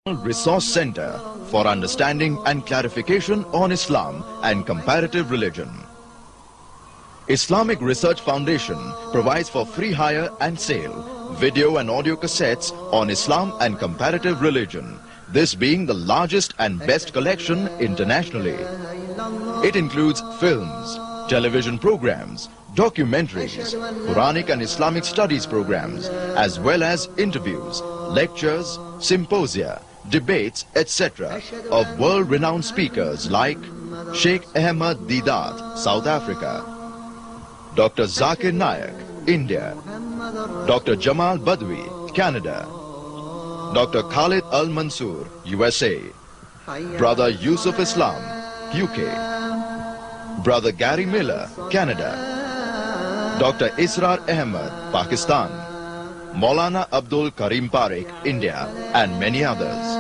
Resource Center for understanding and clarification on Islam and comparative religion. Islamic Research Foundation provides for free hire and sale video and audio cassettes on Islam and comparative religion, this being the largest and best collection internationally. It includes films, television programs, documentaries, Quranic and Islamic studies programs, as well as interviews, lectures, symposia, debates, etc. of world-renowned speakers like Sheikh Ahmed Deedat, South Africa, Dr. Zakir Naik, India, Dr. Jamal Badwi, Canada, Dr. Khalid Al-Mansour, USA, Brother Yusuf Islam, UK, Brother Gary Miller, Canada, Dr. Israr Ahmed, Pakistan, Maulana Abdul Karim Parekh, India, and many others.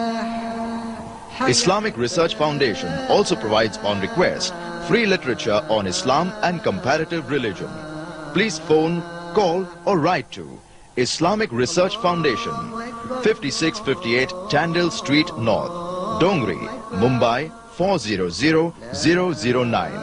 Islamic Research Foundation also provides on request free literature on Islam and comparative religion. Please phone, call or write to Islamic Research Foundation, 5658 Tandil Street North, Dongri, Mumbai 400009.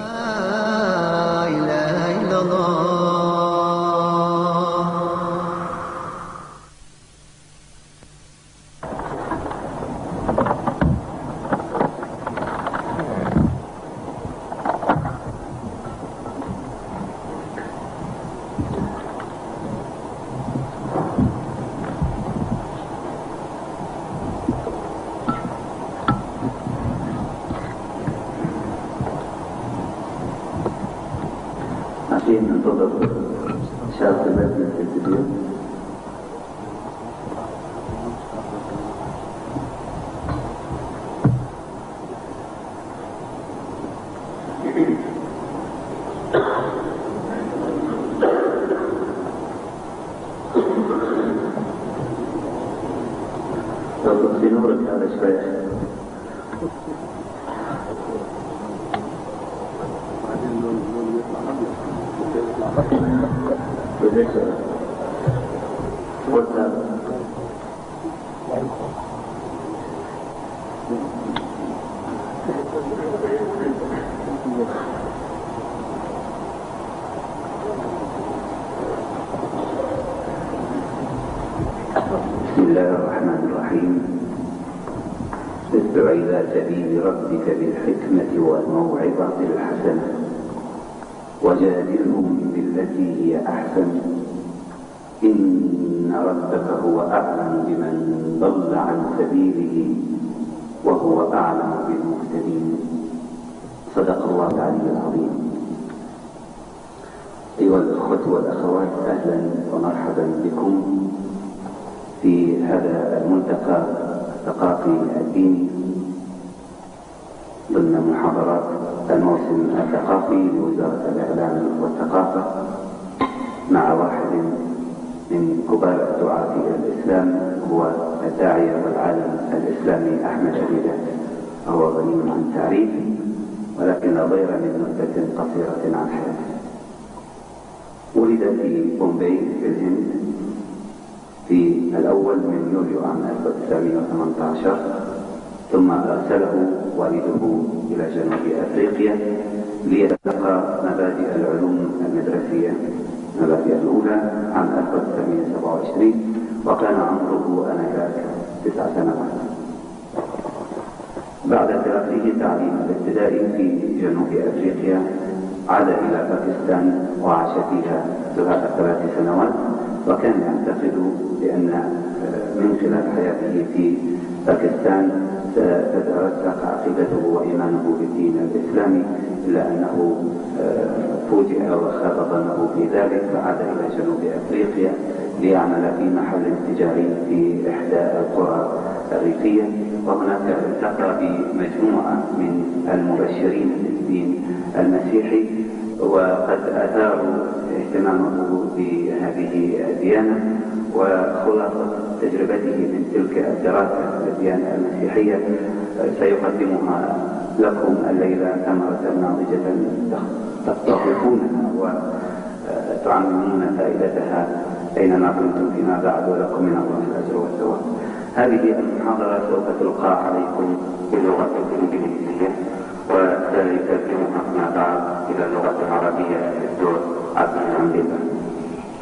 ننتظر شاب المبنى في الفيديو. في نورك هذا شوية. بسم الله الرحمن الرحيم. ادع إلى سبيل ربك بالحكمة والموعظة الحسنة وجادلهم بالتي هي أحسن إن ربك هو أعلم بمن ضل عن سبيله وهو أعلم بالمهتدين. صدق الله العلي العظيم. أيها الأخوة والأخوات، أهلا ومرحبا بكم في هذا الملتقى الثقافي الديني ضمن محاضرات الموسم الثقافي لوزارة الإعلام والثقافة مع واحد من كبار الدعاة إلى الإسلام، هو الداعية والعالم الإسلامي أحمد ديدات. هو غني عن تعريف ولكن لا ضير من نبذة قصيرة عن حياته. ولد في بومبي في الهند في الأول من يوليو عام 1918، ثم أرسله والده إلى جنوب أفريقيا ليتلقى مبادئ العلوم المدرسية، المبادئ الأولى عام 1927، وكان عمره آنذاك 9 سنوات. بعد تلقيه تعليم الابتدائي في جنوب أفريقيا عاد إلى باكستان وعاش فيها 3 سنوات، وكان يعتقد بأن من خلال حياته في باكستان ستترسخ عقيدته وإيمانه بالدين الإسلامي، إلا أنه فوجئ وخاب ظنه في ذلك فعاد إلى جنوب أفريقيا ليعمل في محل تجاري في إحدى القرى الريفية، وهناك التقى بمجموعة من المبشرين بالدين المسيحي، وقد أثاروا اهتمامه بهذه الديانة. وخلاصة تجربته من تلك الدراسة الديانة المسيحية سيقدمها لكم الليلة ثمرة ناضجة تستضيفونها وتعممون فائدتها أينما كنتم فيما بعد، ولكم من الله الأجر والثواب. هذه المحاضرة سوف تلقى عليكم باللغة الإنجليزية وسيترجمها فيما بعد إلى اللغة العربية الدكتور عبد المنعم ديدات.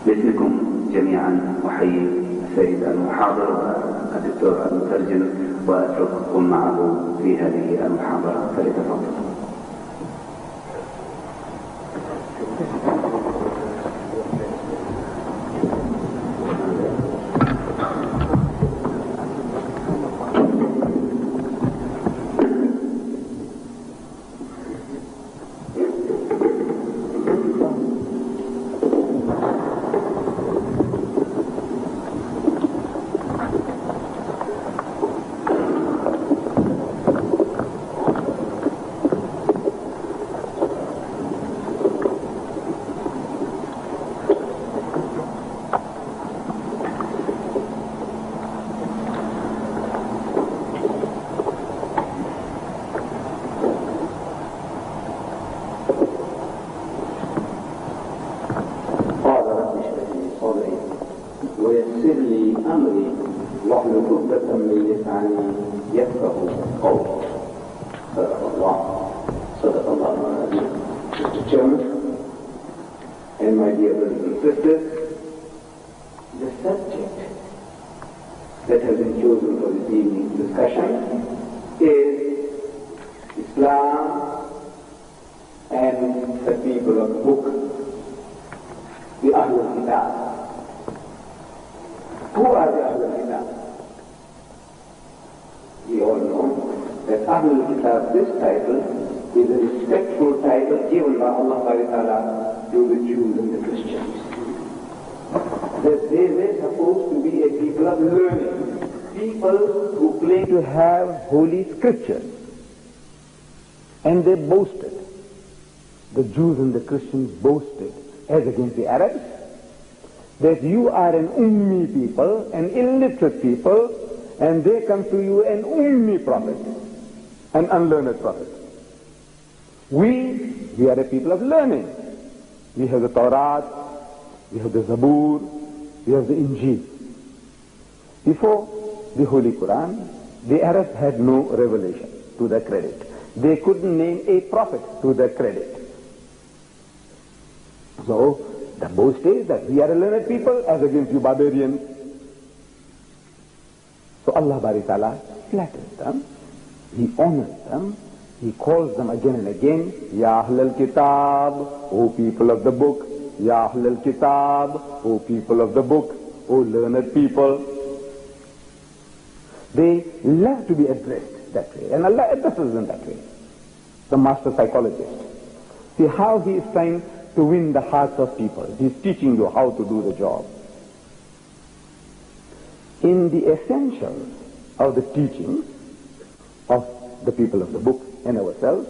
باسمكم جميعا أحيي السيد المحاضر والدكتور المترجم وأترككم معه في هذه المحاضرة، فليتفضلوا. ويسر لي أمري واحلل عقدة من لساني يفقه قولي. صدق الله العظيم. Mr. Chairman and my dear brothers and sisters, the subject that has been chosen for this evening's discussion is Islam and the people of the book, the Ahlul Kitab. Who are the Ahlul Kitab? We all know that Ahlul Kitab, this title, is a respectful title given by Allah Ta'ala to the Jews and the Christians. That they were supposed to be a people of learning, people who claim to have holy scriptures. And they boasted, the Jews and the Christians boasted, as against the Arabs, that you are an ummi people, an illiterate people, and they come to you an ummi prophet, an unlearned prophet. We are a people of learning. We have the Torah, we have the Zabur, we have the Injil. Before the Holy Quran, the Arabs had no revelation to their credit. They couldn't name a prophet to their credit. So, the boast is that we are a learned people as against you barbarians. So Allah Bari Ta'ala flatters them, He honors them, He calls them again and again, Ya Ahlul Kitab, O people of the book, Ya Ahlul Kitab, O people of the book, O learned people. They love to be addressed that way, and Allah addresses them that way. The master psychologist. See how he is trying to win the hearts of people. He's teaching you how to do the job. In the essentials of the teachings of the people of the book and ourselves,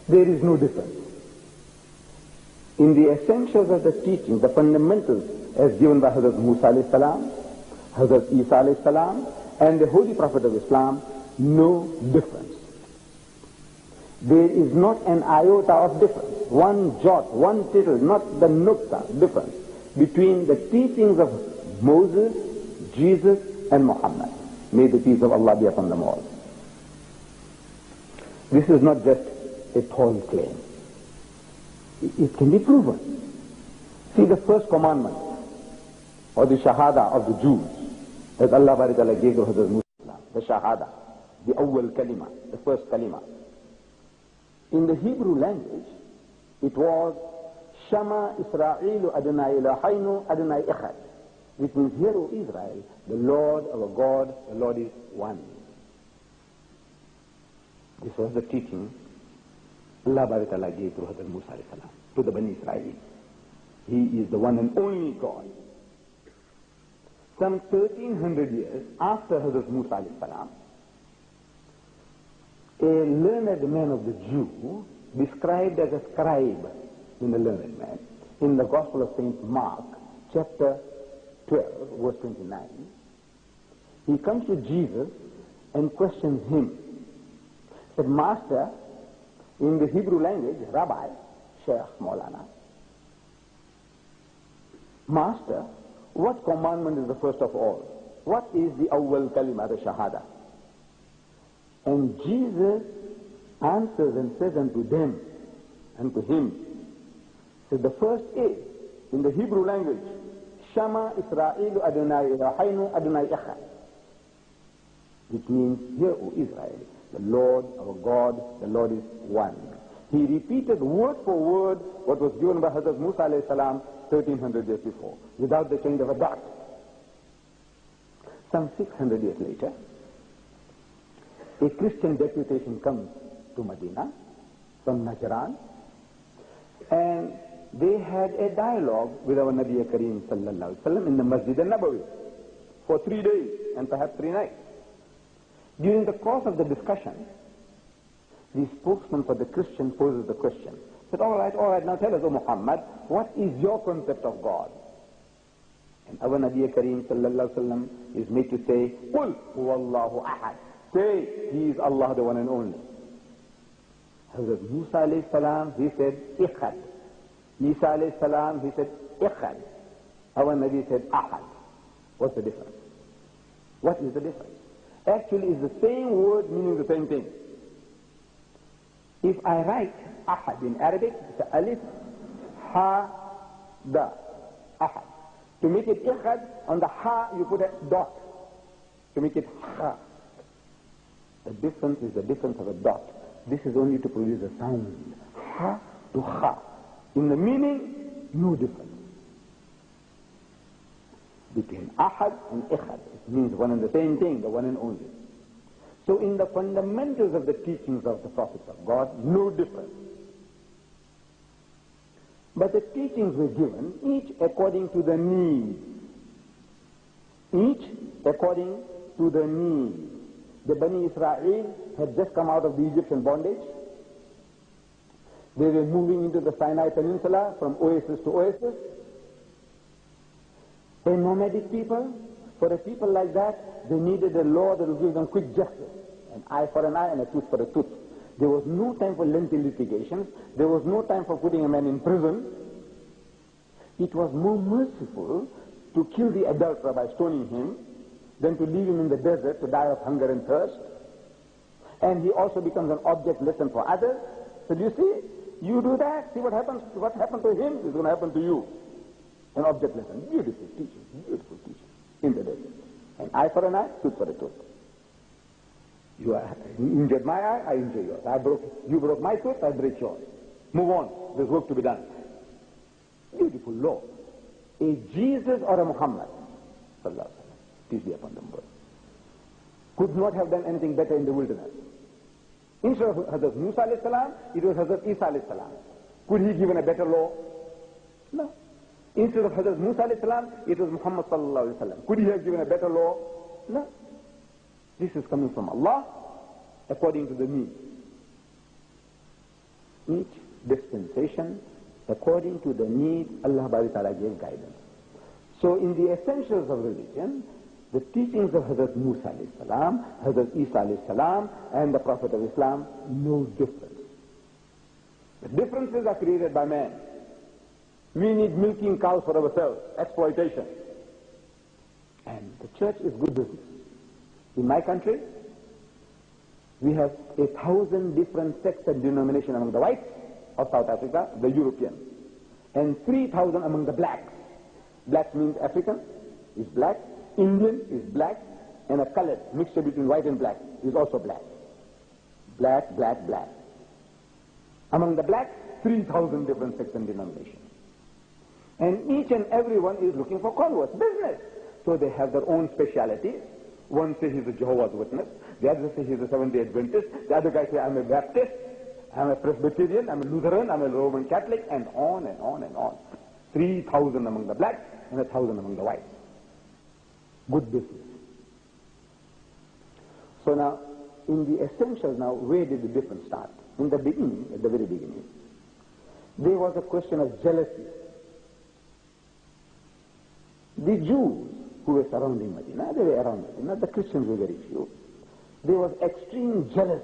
there is no difference. In the essentials of the teaching, the fundamentals as given by Hazrat Musa alayhi salam, Hazrat Isa alayhi salam, and the Holy Prophet of Islam, no difference. There is not an iota of difference, one jot, one tittle, not the nukta difference between the teachings of Moses, Jesus, and Muhammad. May the peace of Allah be upon them all. This is not just a tall claim. It can be proven. See the first commandment, or the Shahada of the Jews, that Allah Bari Ta'ala gave to Hazrat Musa, the Shahada, the awwal kalima, the first kalima. In the Hebrew language, it was Shama Israelu Adonai Eloheinu Adonai Echad, which means, hear, O Israel, the Lord our God, the Lord is one. This was the teaching Allah Bari Ta'ala gave to Hazrat Musa alayhi salam, to the Bani Israel. He is the one and only God. Some 1300 years after Hazrat Musa alayhi salam, a learned man of the Jew, described as a scribe in the learned man, in the Gospel of St. Mark, chapter 12, verse 29, he comes to Jesus and questions him. He said, Master, in the Hebrew language, Rabbi, Sheikh Maulana, Master, what commandment is the first of all? what is the awwal kalima, the shahada? And Jesus answers and says unto them, and to him, so the first is, in the Hebrew language, Shama Israelu Adonai Eloheinu Adonai Echad, which means, hear, O Israel, the Lord, our God, the Lord is one. He repeated word for word what was given by Hazrat Musa alayhi salam 1300 years before, without the change of a dot. Some 600 years later, a Christian deputation comes to Medina from Najran, and they had a dialogue with our Nabi Kareem sallallahu alaihi wasallam in the Masjid al-Nabawi for 3 days and perhaps 3 nights. During the course of the discussion, the spokesman for the Christian poses the question. Said, all right, now tell us, O Muhammad, what is your concept of God? And our Nabi Kareem sallallahu alaihi wasallam is made to say, Qul huwallahu ahad. Say, He is Allah, the one and only. Hazrat Musa alayhi salam, he said, Ikhad. Isa alayhi salam, he said, Ikhad. Our Nabi said, Ahad. What's the difference? What is the difference? Actually, it's the same word meaning the same thing. If I write Ahad in Arabic, it's Alif, Ha, Da, Ahad. To make it Ikhad, on the Ha you put a dot. To make it Ha. The difference is the difference of a dot. This is only to produce a sound. Ha to Ha. In the meaning, no difference. Between Ahad and Ikhad, it means one and the same thing, the one and only. So in the fundamentals of the teachings of the prophets of God, no difference. But the teachings were given, each according to the need. Each according to the need. The Bani Israel had just come out of the Egyptian bondage. They were moving into the Sinai Peninsula from oasis to oasis. A nomadic people, for a people like that, they needed a law that would give them quick justice. An eye for an eye and a tooth for a tooth. There was no time for lengthy litigations. There was no time for putting a man in prison. It was more merciful to kill the adulterer by stoning him than to leave him in the desert to die of hunger and thirst. And he also becomes an object lesson for others. So you see, you do that, see what happens. What happened to him is going to happen to you. An object lesson. Beautiful teaching in the desert. An eye for an eye, tooth for a tooth. You injured my eye, I injure yours. You broke my tooth, I break yours. Move on. There's work to be done. Beautiful law. A Jesus or a Muhammad, peace be upon them both, could not have done anything better in the wilderness. Instead of Hazrat Musa alayhi salam, it was Hazrat Isa alayhi salam. Could he given a better law? No. Instead of Hazrat Musa alayhi salam, it was Muhammad sallallahu alayhi wasallam. Could he have given a better law? No. This is coming from Allah according to the need. Each dispensation, according to the need, Allah Ta'ala gave guidance. So in the essentials of religion, the teachings of Hazrat Musa alayhi salam, Hazrat Isa alayhi salam, and the Prophet of Islam, no difference. The differences are created by man. We need milking cows for ourselves, exploitation. And the church is good business. In my country, we have 1,000 different sects and denominations among the whites of South Africa, the Europeans, and 3,000 among the blacks. Blacks means African is black, Indian is black, and a colored mixture between white and black is also black. Black, black, black. Among the blacks, 3,000 different sects and denominations. And each and every one is looking for converts, business. So they have their own specialities. One says he's a Jehovah's Witness, the other says he's a Seventh-day Adventist, the other guy says I'm a Baptist, I'm a Presbyterian, I'm a Lutheran, I'm a Roman Catholic, and on and on and on. 3,000 among the blacks and 1,000 among the whites. Good business. So now, in the essentials now, where did the difference start? In the beginning, at the very beginning, there was a question of jealousy. The Jews who were surrounding Medina, they were around Medina, the Christians were very few. There was extreme jealousy,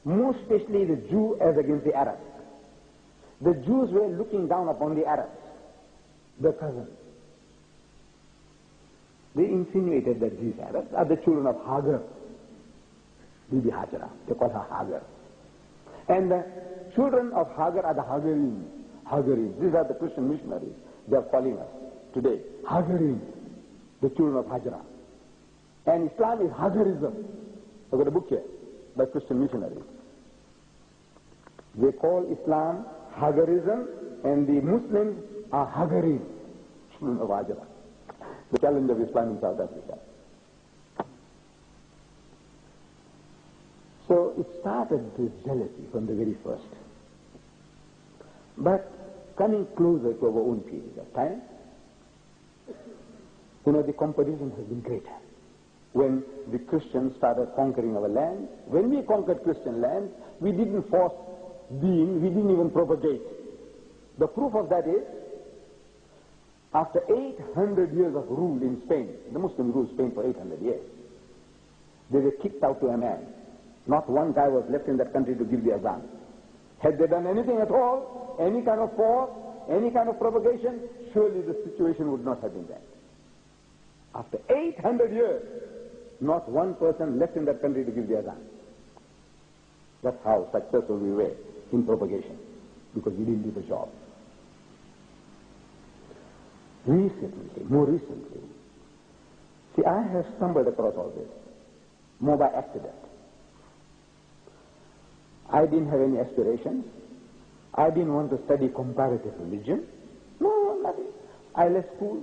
most especially the Jew as against the Arabs. The Jews were looking down upon the Arabs, their cousins. They insinuated that these Arabs are the children of Hagar, Bibi Hajara. They call her Hagar. And the children of Hagar are the Hagarim. Hagarim. These are the Christian missionaries. They are calling us today. Hagarim, the children of Hajara. And Islam is Hagarism. I've got a book here by Christian missionaries. They call Islam Hagarism, and the Muslims are Hagarim, children of Hajara. The challenge of Islam in South Africa. So it started this jealousy from the very first. But coming closer to our own period of time, the competition has been greater. When the Christians started conquering our land, when we conquered Christian land, we didn't force deen, we didn't even propagate. The proof of that is, after 800 years of rule in Spain, the Muslims ruled Spain for 800 years, they were kicked out to a man. Not one guy was left in that country to give the azan. Had they done anything at all, any kind of force, any kind of propagation, surely the situation would not have been that. After 800 years, not one person left in that country to give the azan. That's how successful we were in propagation, because we didn't do the job. More recently, see, I have stumbled across all this, more by accident. I didn't have any aspirations. I didn't want to study comparative religion. No, nothing. I left school.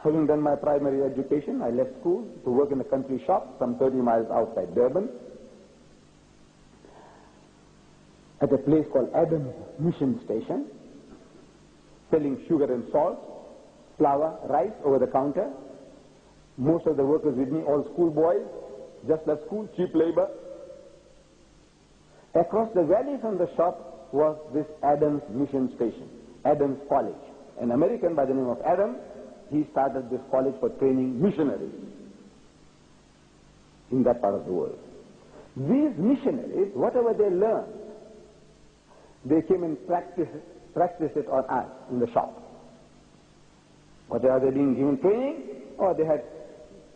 Having done my primary education, I left school to work in a country shop some 30 miles outside Durban at a place called Adams Mission Station, selling sugar and salt, flour, rice over the counter. Most of the workers with me, all schoolboys, just left school, cheap labor. Across the valley from the shop was this Adams Mission Station, Adams College. An American by the name of Adams, he started this college for training missionaries in that part of the world. These missionaries, whatever they learned, they came and practiced it on us in the shop. Whatever they didn't given training, or they had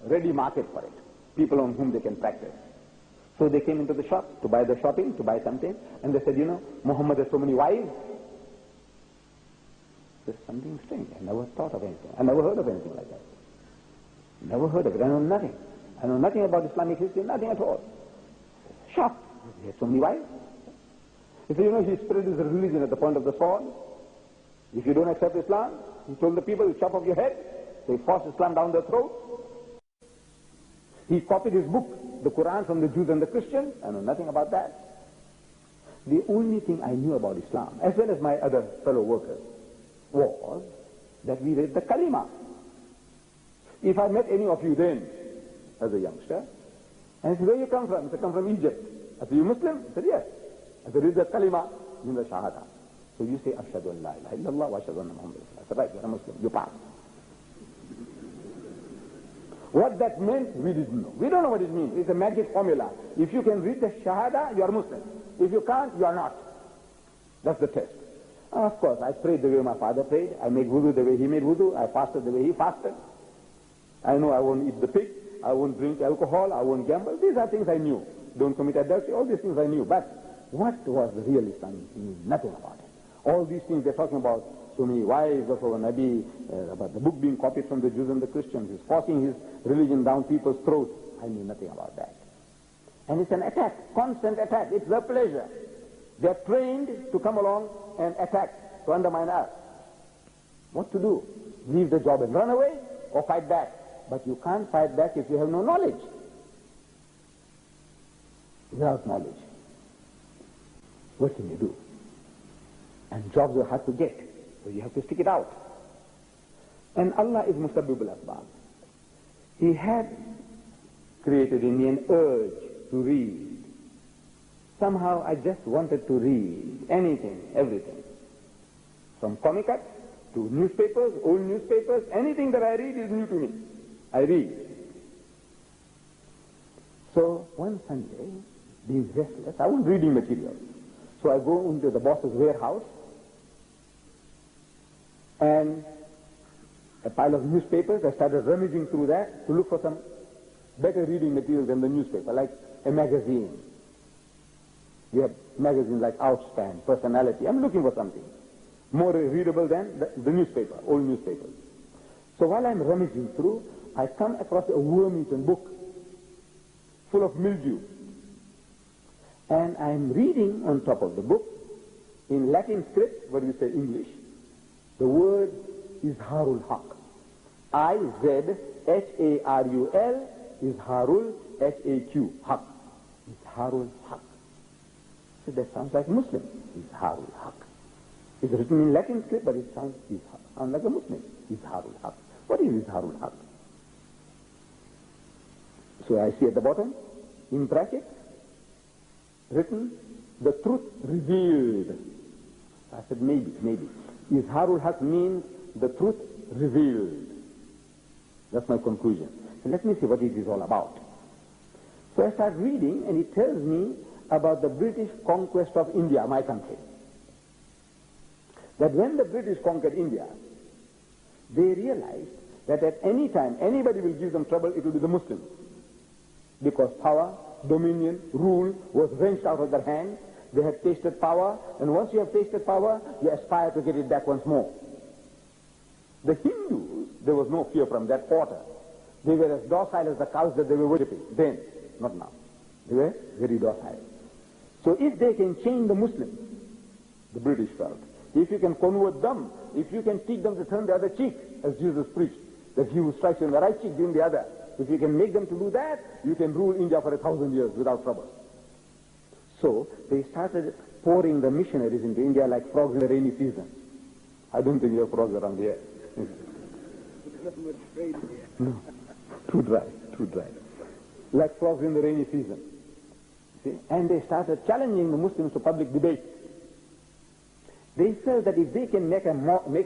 ready market for it, people on whom they can practice. So they came into the shop to buy the shopping, to buy something, and they said, Muhammad has so many wives. There's something strange. I never thought of anything. I never heard of anything like that. Never heard of it. I know nothing. I know nothing about Islamic history, nothing at all. Shocked. He has so many wives. He said, he spread his religion at the point of the sword. If you don't accept Islam, he told the people, you chop off your head. They forced Islam down their throat. He copied his book, the Quran, from the Jews and the Christians. I know nothing about that. The only thing I knew about Islam, as well as my other fellow workers, was that we read the Kalima. If I met any of you then, as a youngster, and I said, where you come from? I said, I come from Egypt. I said, you Muslim? I said, yes. I said, read the Kalima, in the Shahada. So you say, Ashhadu an la ilaha illallah wa ashhadu anna Muhammad Rasulullah. I said, right, you're a Muslim, you pass. What that meant, we didn't know. We don't know what it means. It's a magic formula. If you can read the Shahada, you are Muslim. If you can't, you are not. That's the test. Of course, I prayed the way my father prayed. I made wudu the way he made wudu. I fasted the way he fasted. I know I won't eat the pig. I won't drink alcohol. I won't gamble. These are things I knew. Don't commit adultery. All these things I knew. But what was the real Islam? I knew nothing about it. All these things they're talking about, so many wives of our Nabi, about the book being copied from the Jews and the Christians. He's forcing his religion down people's throats. I knew nothing about that. And it's an attack, constant attack. It's their pleasure. They're trained to come along and attack, to undermine us. What to do? Leave the job and run away, or fight back? But you can't fight back if you have no knowledge. Without knowledge, what can you do? And jobs are hard to get, so you have to stick it out. And Allah is Musabbibul Asbab. He had created in me an urge to read. Somehow I just wanted to read anything, everything. From comic cuts to newspapers, old newspapers, anything that I read is new to me. I read. So one Sunday, being restless, I was reading material. So I go into the boss's warehouse and a pile of newspapers. I started rummaging through that to look for some better reading material than the newspaper, like a magazine. We have magazines like Outspan, Personality. I'm looking for something more readable than the newspaper, old newspapers. So while I'm rummaging through, I come across a worm-eaten book full of mildew. And I'm reading on top of the book, in Latin script, what do we say, English, the word is Harul Haq. I-Z-H-A-R-U-L is Harul, H-A-Q, Haq. It's Harul Haq. So that sounds like Muslim. It's Harul Haq. It's written in Latin script, but it sounds like a Muslim. It's Harul Haq. What is Harul Haq? So I see at the bottom, in brackets, written, the truth revealed. I said, maybe. Izharul Haq means the truth revealed. That's my conclusion. So let me see what it is all about. So I start reading, and it tells me about the British conquest of India, my country. That when the British conquered India, they realized that at any time anybody will give them trouble, it will be the Muslims. Because power, dominion, rule was wrenched out of their hands. They had tasted power, and once you have tasted power, you aspire to get it back once more. The Hindus, there was no fear from that quarter. They were as docile as the cows that they were worshipping then, not now. They were very docile. So if they can chain the Muslims, the British felt, if you can convert them, if you can teach them to turn the other cheek, as Jesus preached, that he who strikes you on the right cheek, give him the other. If you can make them to do that, you can rule India for 1,000 years without trouble. So they started pouring the missionaries into India like frogs in the rainy season. I don't think you have frogs around here. No, too dry. Like frogs in the rainy season. See? And they started challenging the Muslims to public debate. They felt that if they can make a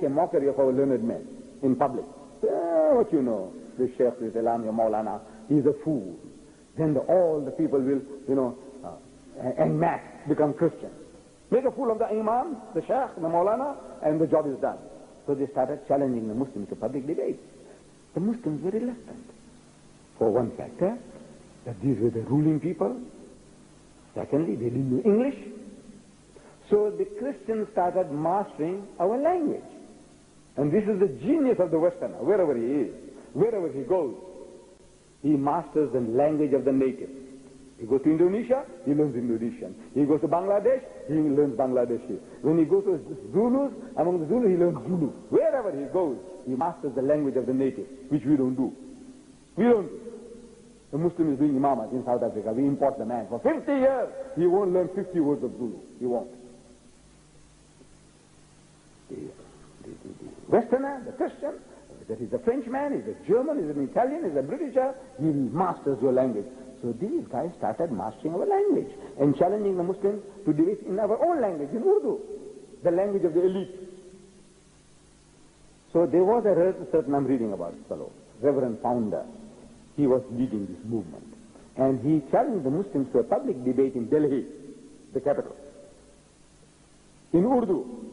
mockery of our learned men in public, what you know, the Sheikh, the Salam, your Maulana, he's a fool. Then all the people will, en masse become Christians. Make a fool of the Imam, the Sheikh, the Maulana, and the job is done. So they started challenging the Muslims to public debate. The Muslims were reluctant. For one factor, that these were the ruling people. Secondly, they didn't know English. So the Christians started mastering our language. And this is the genius of the Westerner, wherever he is, wherever he goes. He masters the language of the native. He goes to Indonesia, he learns Indonesian. He goes to Bangladesh, he learns Bangladeshi. When he goes to Zulus, among the Zulus, he learns Zulu. Wherever he goes, he masters the language of the native, which we don't do. We don't do. The Muslim is doing imamat in South Africa. We import the man. For 50 years, he won't learn 50 words of Zulu. He won't. The Westerner, the Christian, that is a Frenchman, is a German, is an Italian, is a Britisher, he masters your language. So these guys started mastering our language and challenging the Muslims to debate in our own language, in Urdu, the language of the elite. So there was a certain, I'm reading about this fellow, Reverend Founder. He was leading this movement. And he challenged the Muslims to a public debate in Delhi, the capital, in Urdu.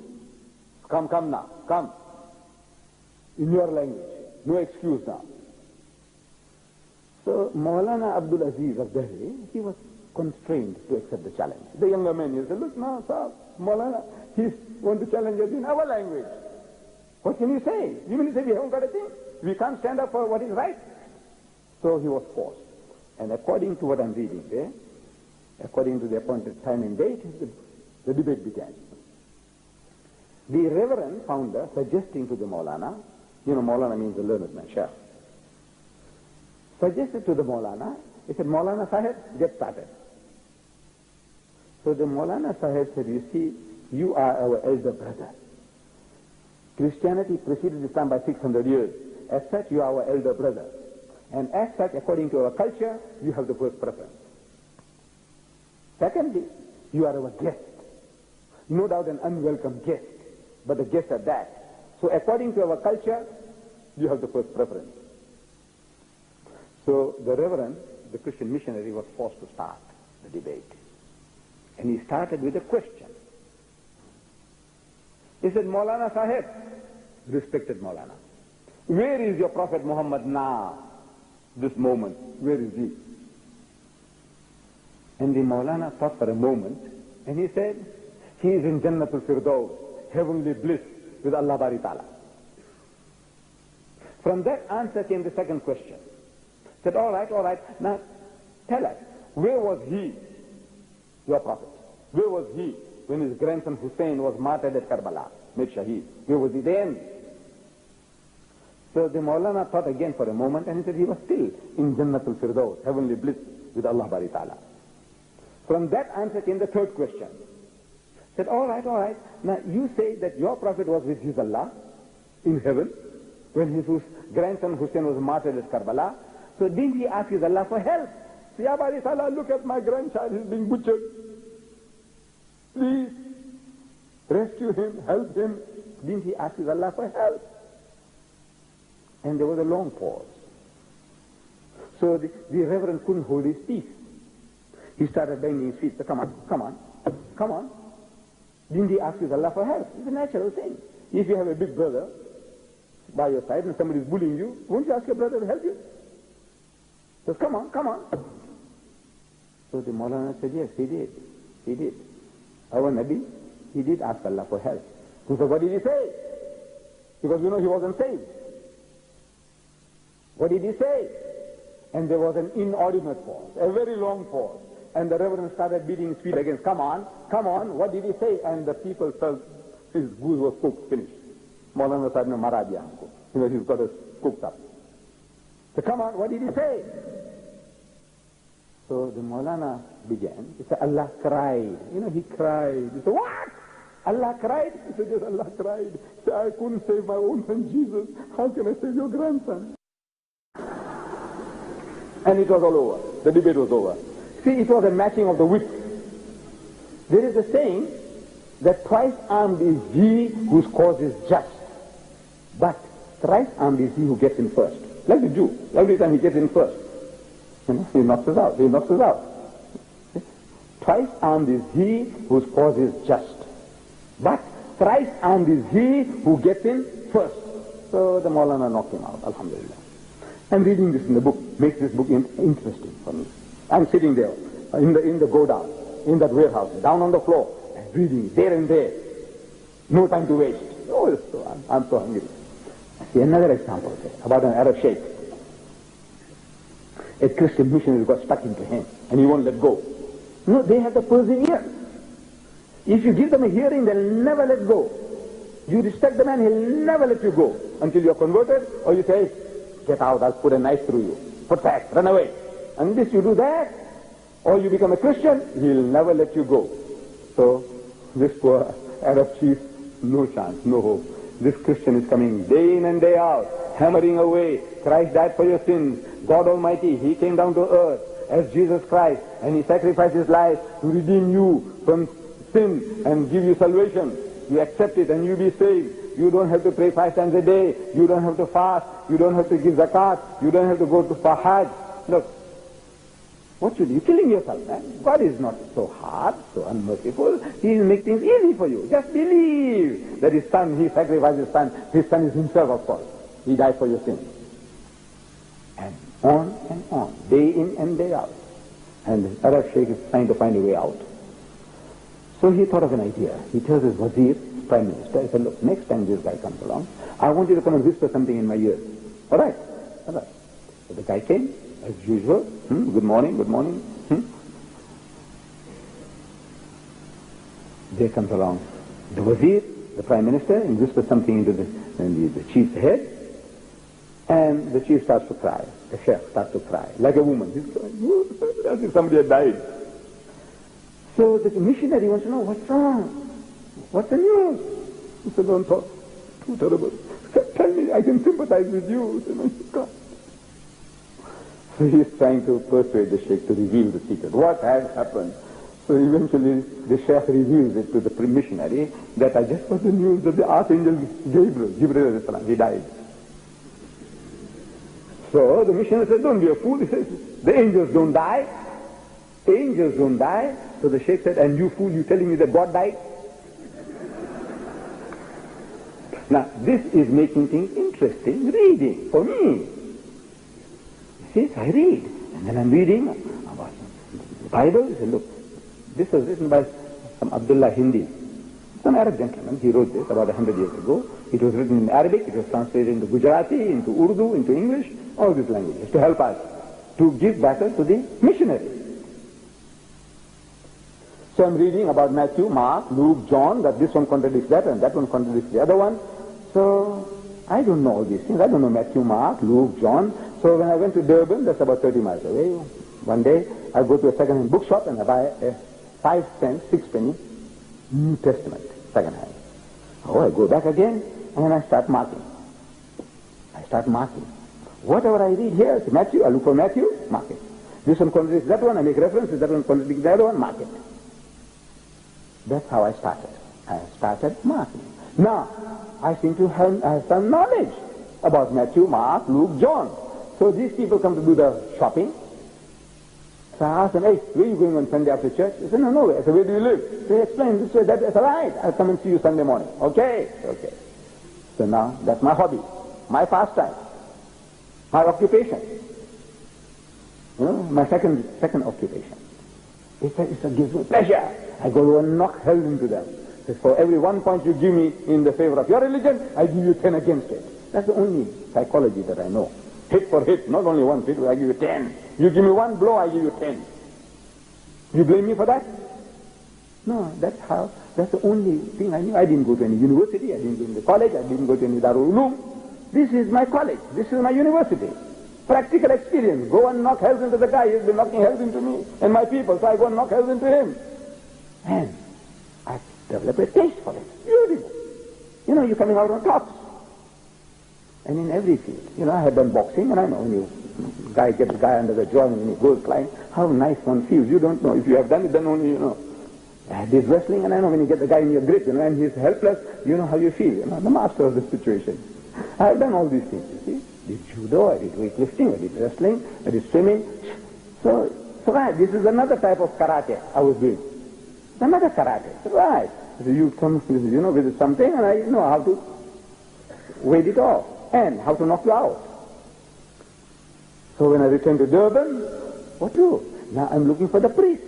Come now, come. In your language. No excuse now. So Maulana Abdul Aziz of Delhi, he was constrained to accept the challenge. The younger men, he said, look now, sir, Maulana, he wants to challenge us in our language. What can you say? You mean to say we haven't got a thing? We can't stand up for what is right? So he was forced. And according to what I'm reading there, according to the appointed time and date, the debate began. The Reverend Founder suggesting to the Maulana, Maulana means the learned man, Sheikh, suggested to the Maulana, he said, Maulana Sahib, get started. So the Maulana Sahib said, you see, you are our elder brother. Christianity preceded Islam by 600 years. As such, you are our elder brother. And as such, according to our culture, you have the first preference. Secondly, you are our guest. No doubt an unwelcome guest, but a guest at that. So according to our culture, you have the first preference. So the Reverend, the Christian missionary, was forced to start the debate. And he started with a question. He said, Maulana Sahib, respected Maulana, Where is your Prophet Muhammad now? This moment, where is he? And the Maulana thought for a moment, and he said, he is in Jannatul Firdaus, heavenly bliss with Allah Bari Ta'ala. From that answer came the second question. Said, all right, now tell us, where was he, your Prophet? Where was he when his grandson Hussein was martyred at Karbala, made Shaheed? Where was he then? So the Maulana thought again for a moment, and he said he was still in Jannatul Firdaus, heavenly bliss with Allah Bari Ta'ala. From that answer came the third question. Said, all right, now you say that your Prophet was with his Allah in heaven when his grandson Hussein was martyred at Karbala. So didn't he ask his Allah for help? Say, Ya Bari Ta'ala, look at my grandchild, he's being butchered. Please, rescue him, help him. Didn't he ask his Allah for help? And there was a long pause. So the Reverend couldn't hold his peace. He started banging his feet. So come on. Didn't he ask his Allah for help? It's a natural thing. If you have a big brother by your side and somebody is bullying you, won't you ask your brother to help you? Says, come on. So the Maulana said, yes, he did. Our Nabi, he did ask Allah for help. So what did he say? Because he wasn't saved. What did he say? And there was an inordinate pause, a very long pause. And the Reverend started beating his feet against, come on, what did he say? And the people felt his goose was cooked, finished. Maulana said, no, Maharajya, he's got us cooked up. So come on, what did he say? So the Maulana began. He said, Allah cried. He cried. He said, what? Allah cried? He said, yes, Allah cried. He said, I couldn't save my own son Jesus. How can I save your grandson? And it was all over. The debate was over. See, it was a matching of the wits. There is a saying that twice armed is he whose cause is just, but thrice armed is he who gets in first. Like the Jew. Every time he gets in first, he knocks us out. Twice armed is he whose cause is just, but thrice armed is he who gets in first. So the Maulana knocked him out, alhamdulillah. I'm reading this in the book, makes this book interesting for me. I'm sitting there in the go-down, in that warehouse, down on the floor, and reading there and there. No time to waste. Oh, I'm so hungry. See, another example about an Arab sheikh. A Christian missionary got stuck into him, and he won't let go. No, they have to persevere. If you give them a hearing, they'll never let go. You respect the man, he'll never let you go until you're converted, or you say, get out, I'll put a knife through you. Put back, run away. And this you do that, or you become a Christian, he'll never let you go. So this poor Arab chief, no chance, no hope. This Christian is coming day in and day out, hammering away. Christ died for your sins. God Almighty, He came down to earth as Jesus Christ, and He sacrificed His life to redeem you from sin and give you salvation. You accept it and you be saved. You don't have to pray 5 times a day. You don't have to fast. You don't have to give zakat. You don't have to go to Hajj. Look, what should you? You're killing yourself, man. God is not so hard, so unmerciful. He will make things easy for you. Just believe that His Son, He sacrificed His Son. His Son is Himself, of course. He died for your sins. And on, day in and day out. And the Arab Sheikh is trying to find a way out. So he thought of an idea. He tells his wazir, prime minister, he said, look, next time this guy comes along, I want you to come and whisper something in my ear. All right. So the guy came, as usual. Good morning. There comes along the wazir, the prime minister, and whispers something into the chief's head. And the chief starts to cry. The sheikh starts to cry, like a woman. He's crying, as if somebody had died. So the missionary wants to know, what's wrong? What's the news? He said, don't talk. Too terrible. He said, tell me, I can sympathize with you. He said, no, you can't. So he's trying to persuade the sheikh to reveal the secret. What has happened? So eventually the sheikh reveals it to the missionary that I just got the news that the archangel Gabriel, he died. So the missionary said, don't be a fool. He says, the angels don't die. Angels don't die. So the sheikh said, and you fool, you telling me that God died? Now, this is making things interesting, reading, for me. See, I read, and then I'm reading about the Bible. I say, look, this was written by some Abdullah Hindi, some Arab gentleman. He wrote this about 100 years ago. It was written in Arabic, it was translated into Gujarati, into Urdu, into English, all these languages, to help us to give battle to the missionaries. So I'm reading about Matthew, Mark, Luke, John, that this one contradicts that and that one contradicts the other one. So I don't know all these things. I don't know Matthew, Mark, Luke, John. So when I went to Durban, that's about 30 miles away, one day I go to a second-hand bookshop and I buy a 5-cent, 6-penny New Testament, second-hand. Oh, I go back again and I start marking. Whatever I read here, it's Matthew, I look for Matthew, mark it. This one contradicts that one, I make references, that one contradicts the other one, mark it. That's how I started. I started marking. Now, I seem to have some knowledge about Matthew, Mark, Luke, John. So these people come to do the shopping. So I ask them, hey, where are you going on Sunday after church? They say, no, nowhere. I say, where do you live? They explain this way, that is all right. I'll come and see you Sunday morning. Okay. So now, that's my hobby, my pastime, my occupation. You know, my second occupation. It gives me pleasure. I go and knock hell into them. So for every 1 point you give me in the favor of your religion, I give you 10 against it. That's the only psychology that I know. Hit for hit, not only one hit, I give you 10. You give me one blow, I give you 10. You blame me for that? No, that's the only thing I knew. I didn't go to any university, I didn't go to college, I didn't go to any Darul Uloom. This is my college, this is my university. Practical experience. Go and knock hells into the guy, he's been knocking hells into me and my people, so I go and knock hells into him. And I developed a taste for it. Beautiful. You know, you're coming out on top. And in every field. You know, I have done boxing, and I know when you get the guy under the jaw and when he goes flying, how nice one feels. You don't know. If you have done it, then only you know. I did wrestling, and I know when you get the guy in your grip, you know, and he's helpless, you know how you feel. You know, the master of the situation. I have done all these things, you see. I did judo, I did weightlifting, I did wrestling, I did swimming. So right, this is another type of karate I was doing. Another karate. Right. So you come, you know, with something, and I know how to wait it off and how to knock you out. So when I returned to Durban, what to do? Now I'm looking for the priest.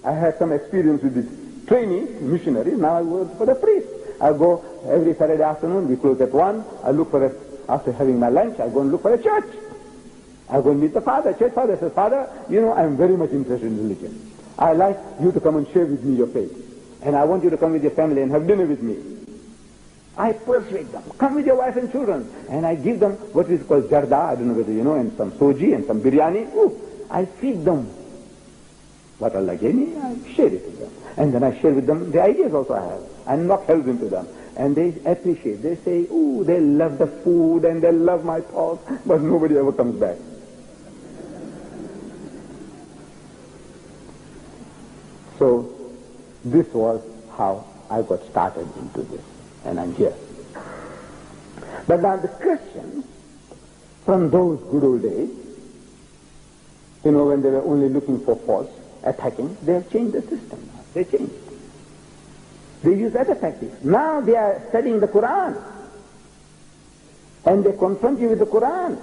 I had some experience with the trainees, missionaries. Now I work for the priest. I go every Saturday afternoon. We close at 1. I look for it after having my lunch. I go and look for a church. I go and meet the father. Church father says, Father, you know, I'm very much interested in religion. I like you to come and share with me your faith. And I want you to come with your family and have dinner with me. I persuade them. Come with your wife and children. And I give them what is called jarda, I don't know whether you know, and some soji and some biryani. Ooh, I feed them. What Allah gave me, I share it with them. And then I share with them the ideas also I have. And knock hells into them. And they appreciate. They say, ooh, they love the food and they love my talk. But nobody ever comes back. So this was how I got started into this, and I'm here. But now the Christians, from those good old days, you know, when they were only looking for faults, attacking, they have changed the system now. They changed. They use other tactics. Now they are studying the Quran, and they confront you with the Quran.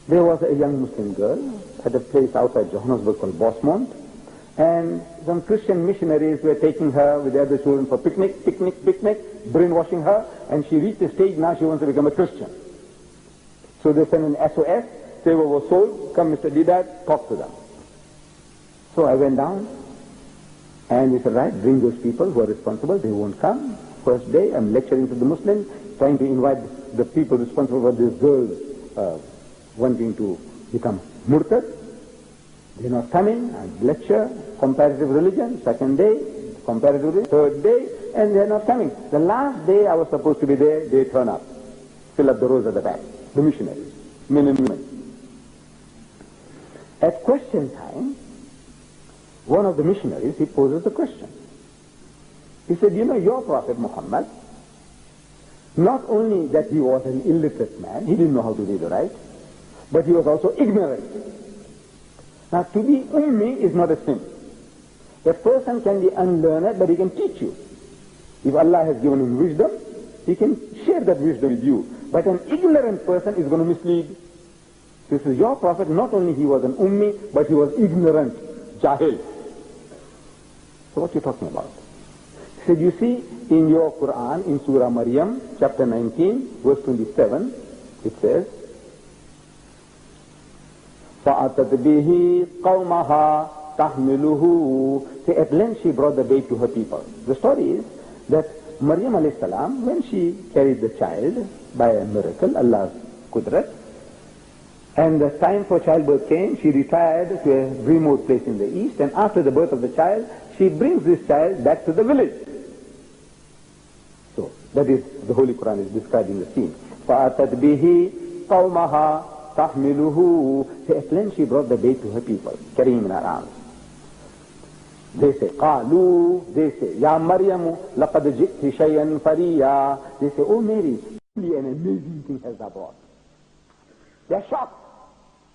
There was a young Muslim girl at a place outside Johannesburg called Bosmont, and some Christian missionaries were taking her with the other children for picnic, brainwashing her, and she reached a stage now she wants to become a Christian. So they sent an SOS, say what was sold, come Mr. Deedat, talk to them. So I went down, and he said, right, bring those people who are responsible, they won't come. First day, I'm lecturing to the Muslims, trying to invite the people responsible for this girl wanting to become murtad. They're not coming. I lecture, comparative religion, second day, comparative religion, third day, and they're not coming. The last day I was supposed to be there, they turn up, fill up the rows at the back, the missionaries, men and women. At question time, one of the missionaries, he poses a question. He said, you know, your Prophet Muhammad, not only that he was an illiterate man, he didn't know how to read or write, but he was also ignorant. Now, to be ummi is not a sin. A person can be unlearned, but he can teach you. If Allah has given him wisdom, he can share that wisdom with you. But an ignorant person is going to mislead. This is your prophet. Not only he was an ummi, but he was ignorant, jahil. So what are you talking about? He said, you see, in your Quran, in Surah Maryam, chapter 19, verse 27, it says, فَأَتَتْ بِهِ قَوْمَهَا تَحْمِلُهُ. So at length she brought the babe to her people. The story is that Maryam alayhi salam, when she carried the child by a miracle, Allah's qudrat, and the time for childbirth came, she retired to a remote place in the east, and after the birth of the child, she brings this child back to the village. So, that is, the Holy Quran is describing the scene. فَأَتَتْ بِهِ قَوْمَهَا تَحْمِلُهُ. So at length she brought the babe to her people, carrying him in her arms. They say, قَالُوا, they say, يَا مَرْيَمُ لَقَدْ جِئْتِ شَيْئًا فَرِيًّا. They say, oh Mary, really an amazing thing has thou brought. They are shocked.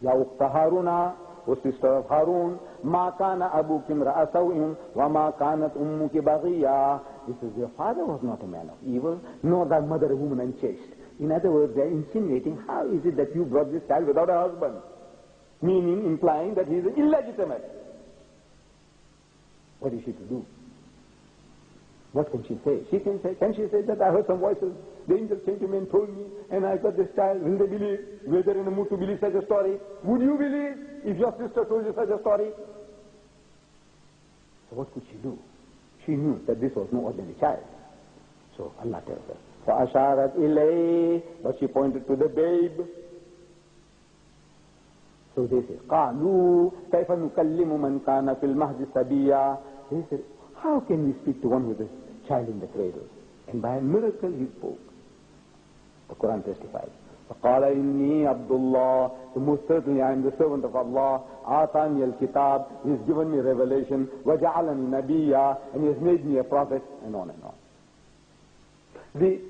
يَا أُخْتَ هَارُونَ, O sister of Harun, مَا كَانَ أَبُوكِ امْرَأَ سَوْءٍ وَمَا كَانَتْ أُمُّكِ بَغِيًّا. He says, your father was not a man of evil, nor thy mother a woman unchaste. In other words, they are insinuating, how is it that you brought this child without a husband? Meaning, implying that he is illegitimate. What is she to do? What can she say? Can she say that I heard some voices, the angel came to me and told me, and I got this child? Will they believe? Were they in a mood to believe such a story? Would you believe if your sister told you such a story? So what could she do? She knew that this was no ordinary child. So Allah tells her, فَأَشَارَتْ إِلَيْهِ, but she pointed to the babe. So they say, قَالُوا كَيْفَ نُكَلِّمُ مَنْ كَانَ فِي الْمَهْدِ صَبِيًّا. They said, how can we speak to one with a child in the cradle? And by a miracle he spoke. The Quran testifies. فَقَالَ إِنِّي عَبْدُ اللَّهِ. So most certainly I am the servant of Allah. آتَانِيَ الْكِتَابِ. He has given me revelation. وَجَعَلَنِي نَبِيًّا. And he has made me a prophet. And on and on. The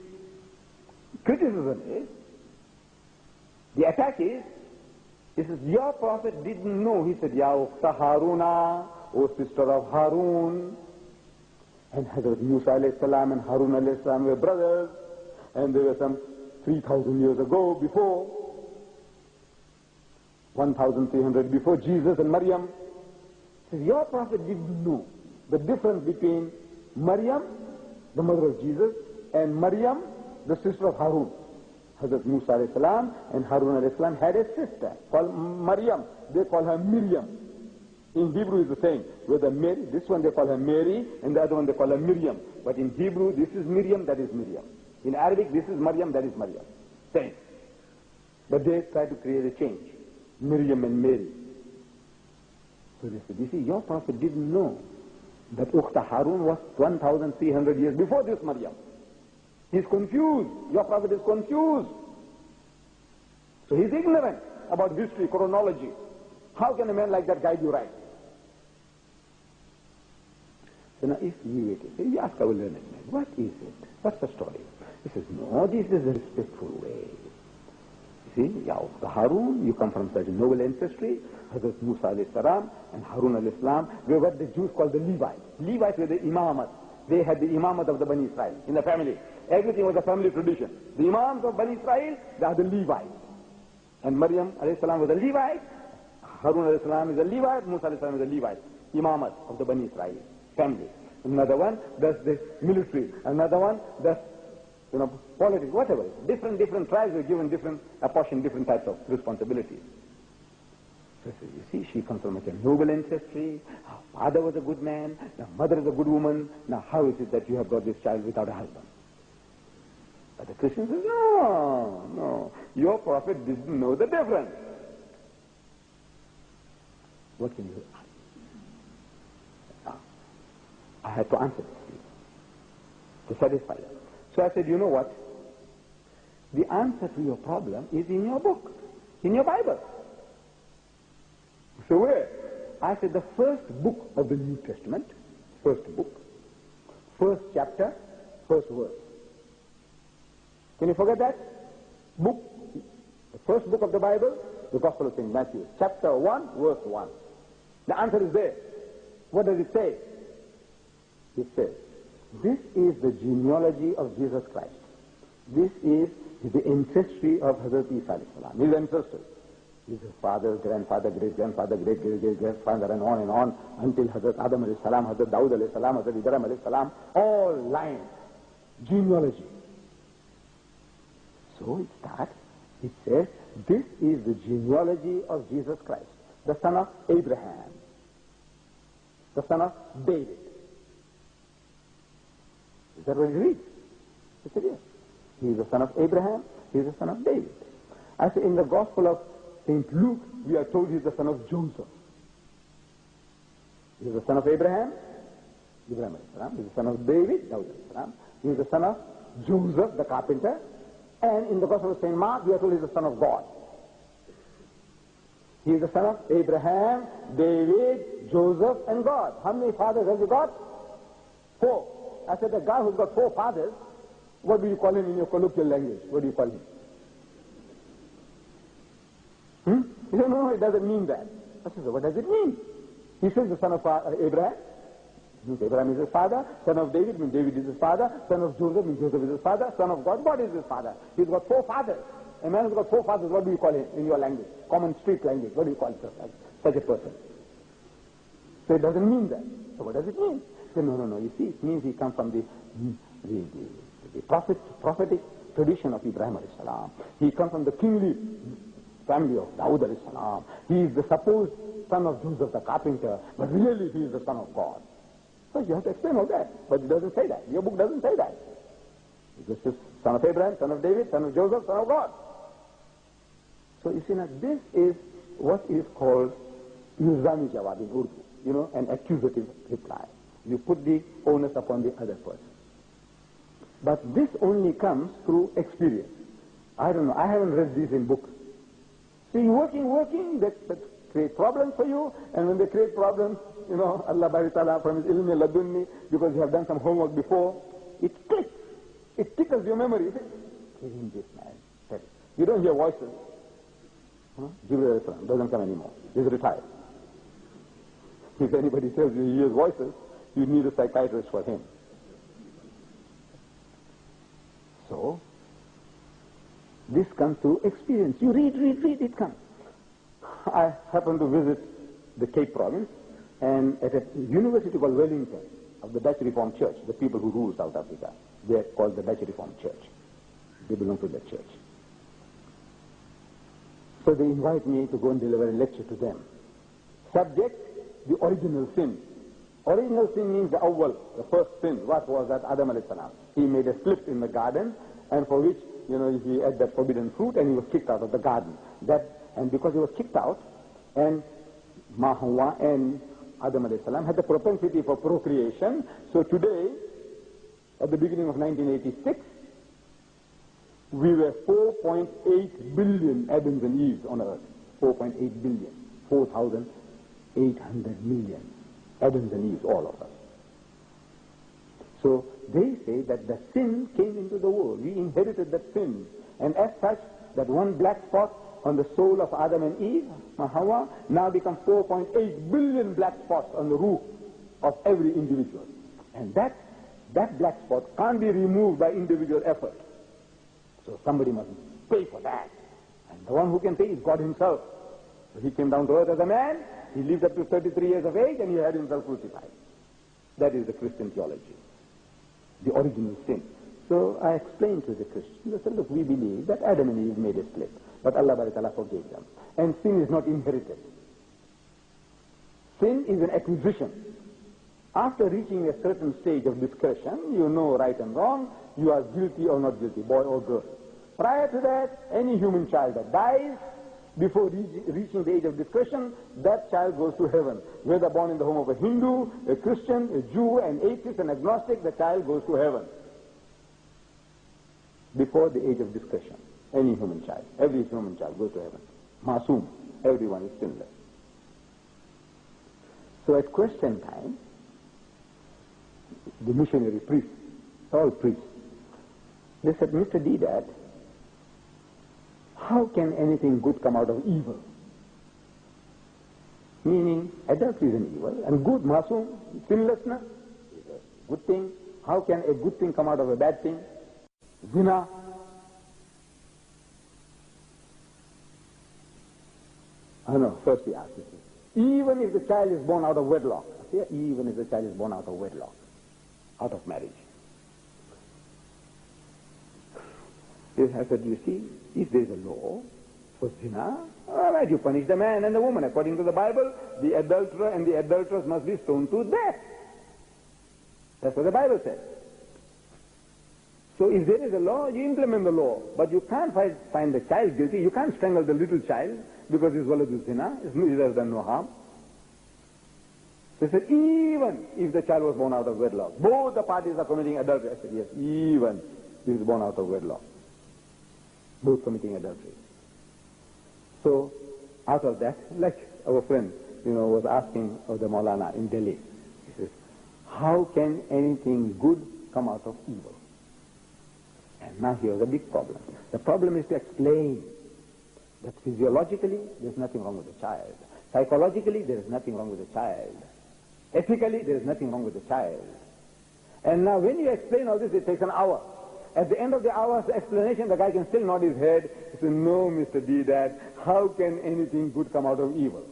criticism is, the attack is, he says, your prophet didn't know. He said, Ya Ukhta Haruna, O sister of Harun. And Hazrat Musa alayhi salam and Harun alayhi salam were brothers. And they were some 3,000 years ago, before 1,300 before Jesus and Maryam. He says, your prophet didn't know the difference between Maryam, the mother of Jesus, and Maryam, the sister of Harun. Hazrat Musa alayhi salam and Harun alayhi salam had a sister called Maryam. They call her Miriam. In Hebrew is the same. Whether Mary, this one they call her Mary, and the other one they call her Miriam. But in Hebrew, this is Miriam, that is Miriam. In Arabic, this is Maryam, that is Maryam. Same. But they try to create a change. Miriam and Mary. So they said, you see, your prophet didn't know that Ukhta Harun was 1,300 years before this Maryam. He's confused. Your prophet is confused. So he's ignorant about history, chronology. How can a man like that guide you right? So now if you ask our learned man, what is it? What's the story? He says, no, this is a respectful way. You see, Ya Ukhta Harun, you come from such a noble ancestry. Hazrat Musa alayhi salam and Harun alayhi salam were what the Jews call the Levites. Levites were the imamat. They had the imamat of the Bani Israel in the family. Everything was a family tradition. The imams of Bani Israel, they are the Levites. And Maryam alayhi salam was a Levite. Harun alayhi salam is a Levite. Musa alayhi salam is a Levite. Imamat of the Bani Israel family. Another one does the military. Another one does, politics, whatever. Different tribes were given apportioned different types of responsibilities. So you see, she comes from a noble ancestry. Her father was a good man. Her mother is a good woman. Now how is it that you have brought this child without a husband? But the Christian says, no, your prophet didn't know the difference. What can you do? I had to answer this to satisfy them. So I said, you know what? The answer to your problem is in your book, in your Bible. So where? I said the first book of the New Testament, first book, first chapter, first verse. Can you forget that? Book, the first book of the Bible, the Gospel of St. Matthew, chapter 1, verse 1. The answer is there. What does it say? It says, this is the genealogy of Jesus Christ. This is the ancestry of Hazrat Isa alayhi salam, his ancestors. His father, grandfather, great-grandfather, great-great-great-grandfather, and on until Hazrat Adam alayhi salam, Hazrat Dawood alayhi salam, Hazrat Ibrahim alayhi salam, all lines, genealogy. So it starts, it says, this is the genealogy of Jesus Christ, the son of Abraham, the son of David. Is that what it reads? He said, yes. He is the son of Abraham, he is the son of David. I say in the Gospel of St. Luke, we are told he is the son of Joseph. He is the son of Abraham, Ibrahim alayhi salam. He is the son of David, Dawood alayhi salam. He is the son of Joseph, the carpenter. And in the Gospel of St. Mark, we are told he is the son of God. He is the son of Abraham, David, Joseph, and God. How many fathers has he got? 4. I said, the guy who's got 4 fathers, what do you call him in your colloquial language? What do you call him? He said, no, it doesn't mean that. I said, what does it mean? He says the son of Abraham. Means Abraham is his father. Son of David means David is his father. Son of Joseph means Joseph is his father. Son of God is his father. He's got 4 fathers. A man who's got 4 fathers, what do you call him in your language? Common street language. What do you call such a person? So it doesn't mean that. So what does it mean? He said, no. You see, it means he comes from the prophetic tradition of Ibrahim alayhi salam. He comes from the kingly family of Dawood alayhi salam. He is the supposed son of Joseph the carpenter, but really he is the son of God. So you have to explain all that, but it doesn't say that. Your book doesn't say that. This is son of Abraham, son of David, son of Joseph, son of God. So you see now, this is what is called ilzami jawab in Urdu, an accusative reply. You put the onus upon the other person. But this only comes through experience. I don't know, I haven't read these in books. See, working, that create problems for you, and when they create problems, Allah Bari Ta'ala from His ilmi ladunni, because you have done some homework before, it clicks. It tickles your memory. You say, killing this man. You don't hear voices. Jibreel doesn't come anymore. He's retired. If anybody tells you he hears voices, you need a psychiatrist for him. So, this comes through experience. You read, it comes. I happened to visit the Cape Province, and at a university called Wellington, of the Dutch Reformed Church, the people who rule South Africa, they are called the Dutch Reformed Church. They belong to the church. So they invite me to go and deliver a lecture to them. Subject, the original sin. Original sin means the awwal, the first sin. What was that? Adam alayhi salam. He made a slip in the garden, and for which, he ate that forbidden fruit, and he was kicked out of the garden. And because he was kicked out, and Hawa and Adam alayhi salam had the propensity for procreation, so today, at the beginning of 1986, we were 4.8 billion Adams and Eves on earth. 4.8 billion. 4,800 million Adams and Eves, all of us. So they say that the sin came into the world. We inherited that sin. And as such, that one black spot on the soul of Adam and Eve, Hawa, now becomes 4.8 billion black spots on the roof of every individual. And that black spot can't be removed by individual effort. So somebody must pay for that. And the one who can pay is God himself. So he came down to earth as a man, he lived up to 33 years of age, and he had himself crucified. That is the Christian theology. The original sin. So I explained to the Christians, I said, look, we believe that Adam and Eve made a slip, but Allah Ta'ala forgave them. And sin is not inherited. Sin is an acquisition. After reaching a certain stage of discretion, you know right and wrong, you are guilty or not guilty, boy or girl. Prior to that, any human child that dies, before reaching the age of discretion, that child goes to heaven. Whether born in the home of a Hindu, a Christian, a Jew, an atheist, an agnostic, the child goes to heaven. Before the age of discretion, any human child, every human child goes to heaven. Masoom, everyone is sinless. So at question time, the missionary priests, all priests, they said, Mr. Deedat, how can anything good come out of evil? Meaning, adultery is an evil, and good, masoom, sinlessness, is a good thing. How can a good thing come out of a bad thing? Zina. No, first he asked this. Even if the child is born out of wedlock, see, even if the child is born out of wedlock, out of marriage. I said, you see, if there is a law for zina, all right, you punish the man and the woman. According to the Bible, the adulterer and the adulteress must be stoned to death. That's what the Bible says. So if there is a law, you implement the law. But you can't find the child guilty. You can't strangle the little child because he's waladu zina. He has done no harm. They said, even if the child was born out of wedlock, both the parties are committing adultery. I said, yes, even if he is born out of wedlock, both committing adultery. So, out of that, like our friend, was asking of the Maulana in Delhi, he says, how can anything good come out of evil? And now here's a big problem. The problem is to explain that physiologically there's nothing wrong with the child. Psychologically there is nothing wrong with the child. Ethically there is nothing wrong with the child. And now when you explain all this, it takes an hour. At the end of the hour's explanation, the guy can still nod his head. He says, no, Mr. Deedat, how can anything good come out of evil?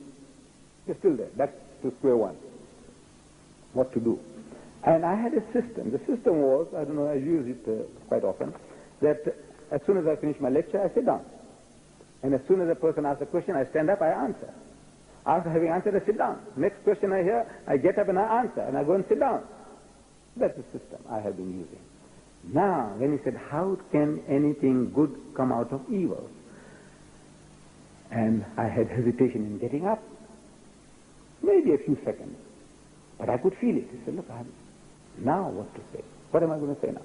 You're still there. That's to square one. What to do? And I had a system. The system was, I don't know, I use it quite often, that as soon as I finish my lecture, I sit down. And as soon as a person asks a question, I stand up, I answer. After having answered, I sit down. Next question I hear, I get up and I answer, and I go and sit down. That's the system I have been using. Now, when he said, how can anything good come out of evil? And I had hesitation in getting up. Maybe a few seconds. But I could feel it. He said, look, now what to say? What am I going to say now?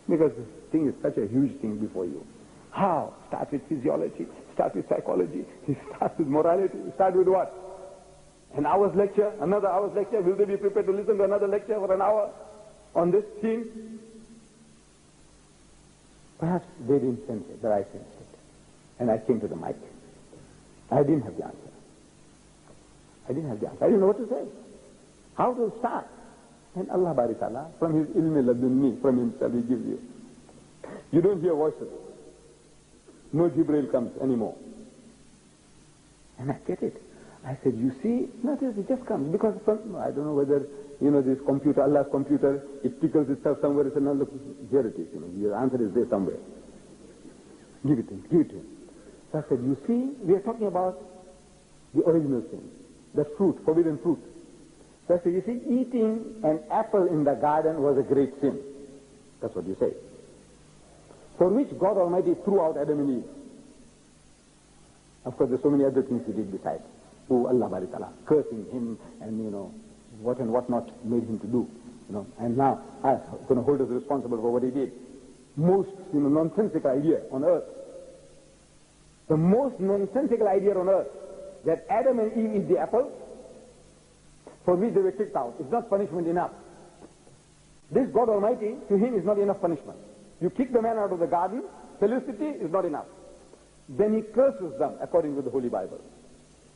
Because this thing is such a huge thing before you. How? Start with physiology, start with psychology, start with morality, start with what? An hour's lecture, another hour's lecture. Will they be prepared to listen to another lecture for an hour on this theme? Perhaps they didn't sense it, but I sensed it. And I came to the mic. I didn't have the answer. I didn't know what to say. How to start? And Allah Bari Ta'ala, from His ilmi ladunni, from Himself He gives you. You don't hear voices. No Jibreel comes anymore. And I get it. I said, you see, it just comes. Because I don't know whether, this computer, Allah's computer, it tickles itself somewhere. It says, no, look, here it is. Your answer is there somewhere. Give it to him. So I said, you see, we are talking about the original sin. That fruit, forbidden fruit. So I said, you see, eating an apple in the garden was a great sin. That's what you say. For which God Almighty threw out Adam and Eve. Of course, there's so many other things He did besides. Oh, Allah Bari Ta'ala, cursing him and, what and what not made him to do. And now I'm going to hold us responsible for what he did. Most, nonsensical idea on earth. The most nonsensical idea on earth, that Adam and Eve eat the apple, for which they were kicked out. It's not punishment enough. This God Almighty, to Him, is not enough punishment. You kick the man out of the garden, felicity is not enough. Then He curses them, according to the Holy Bible.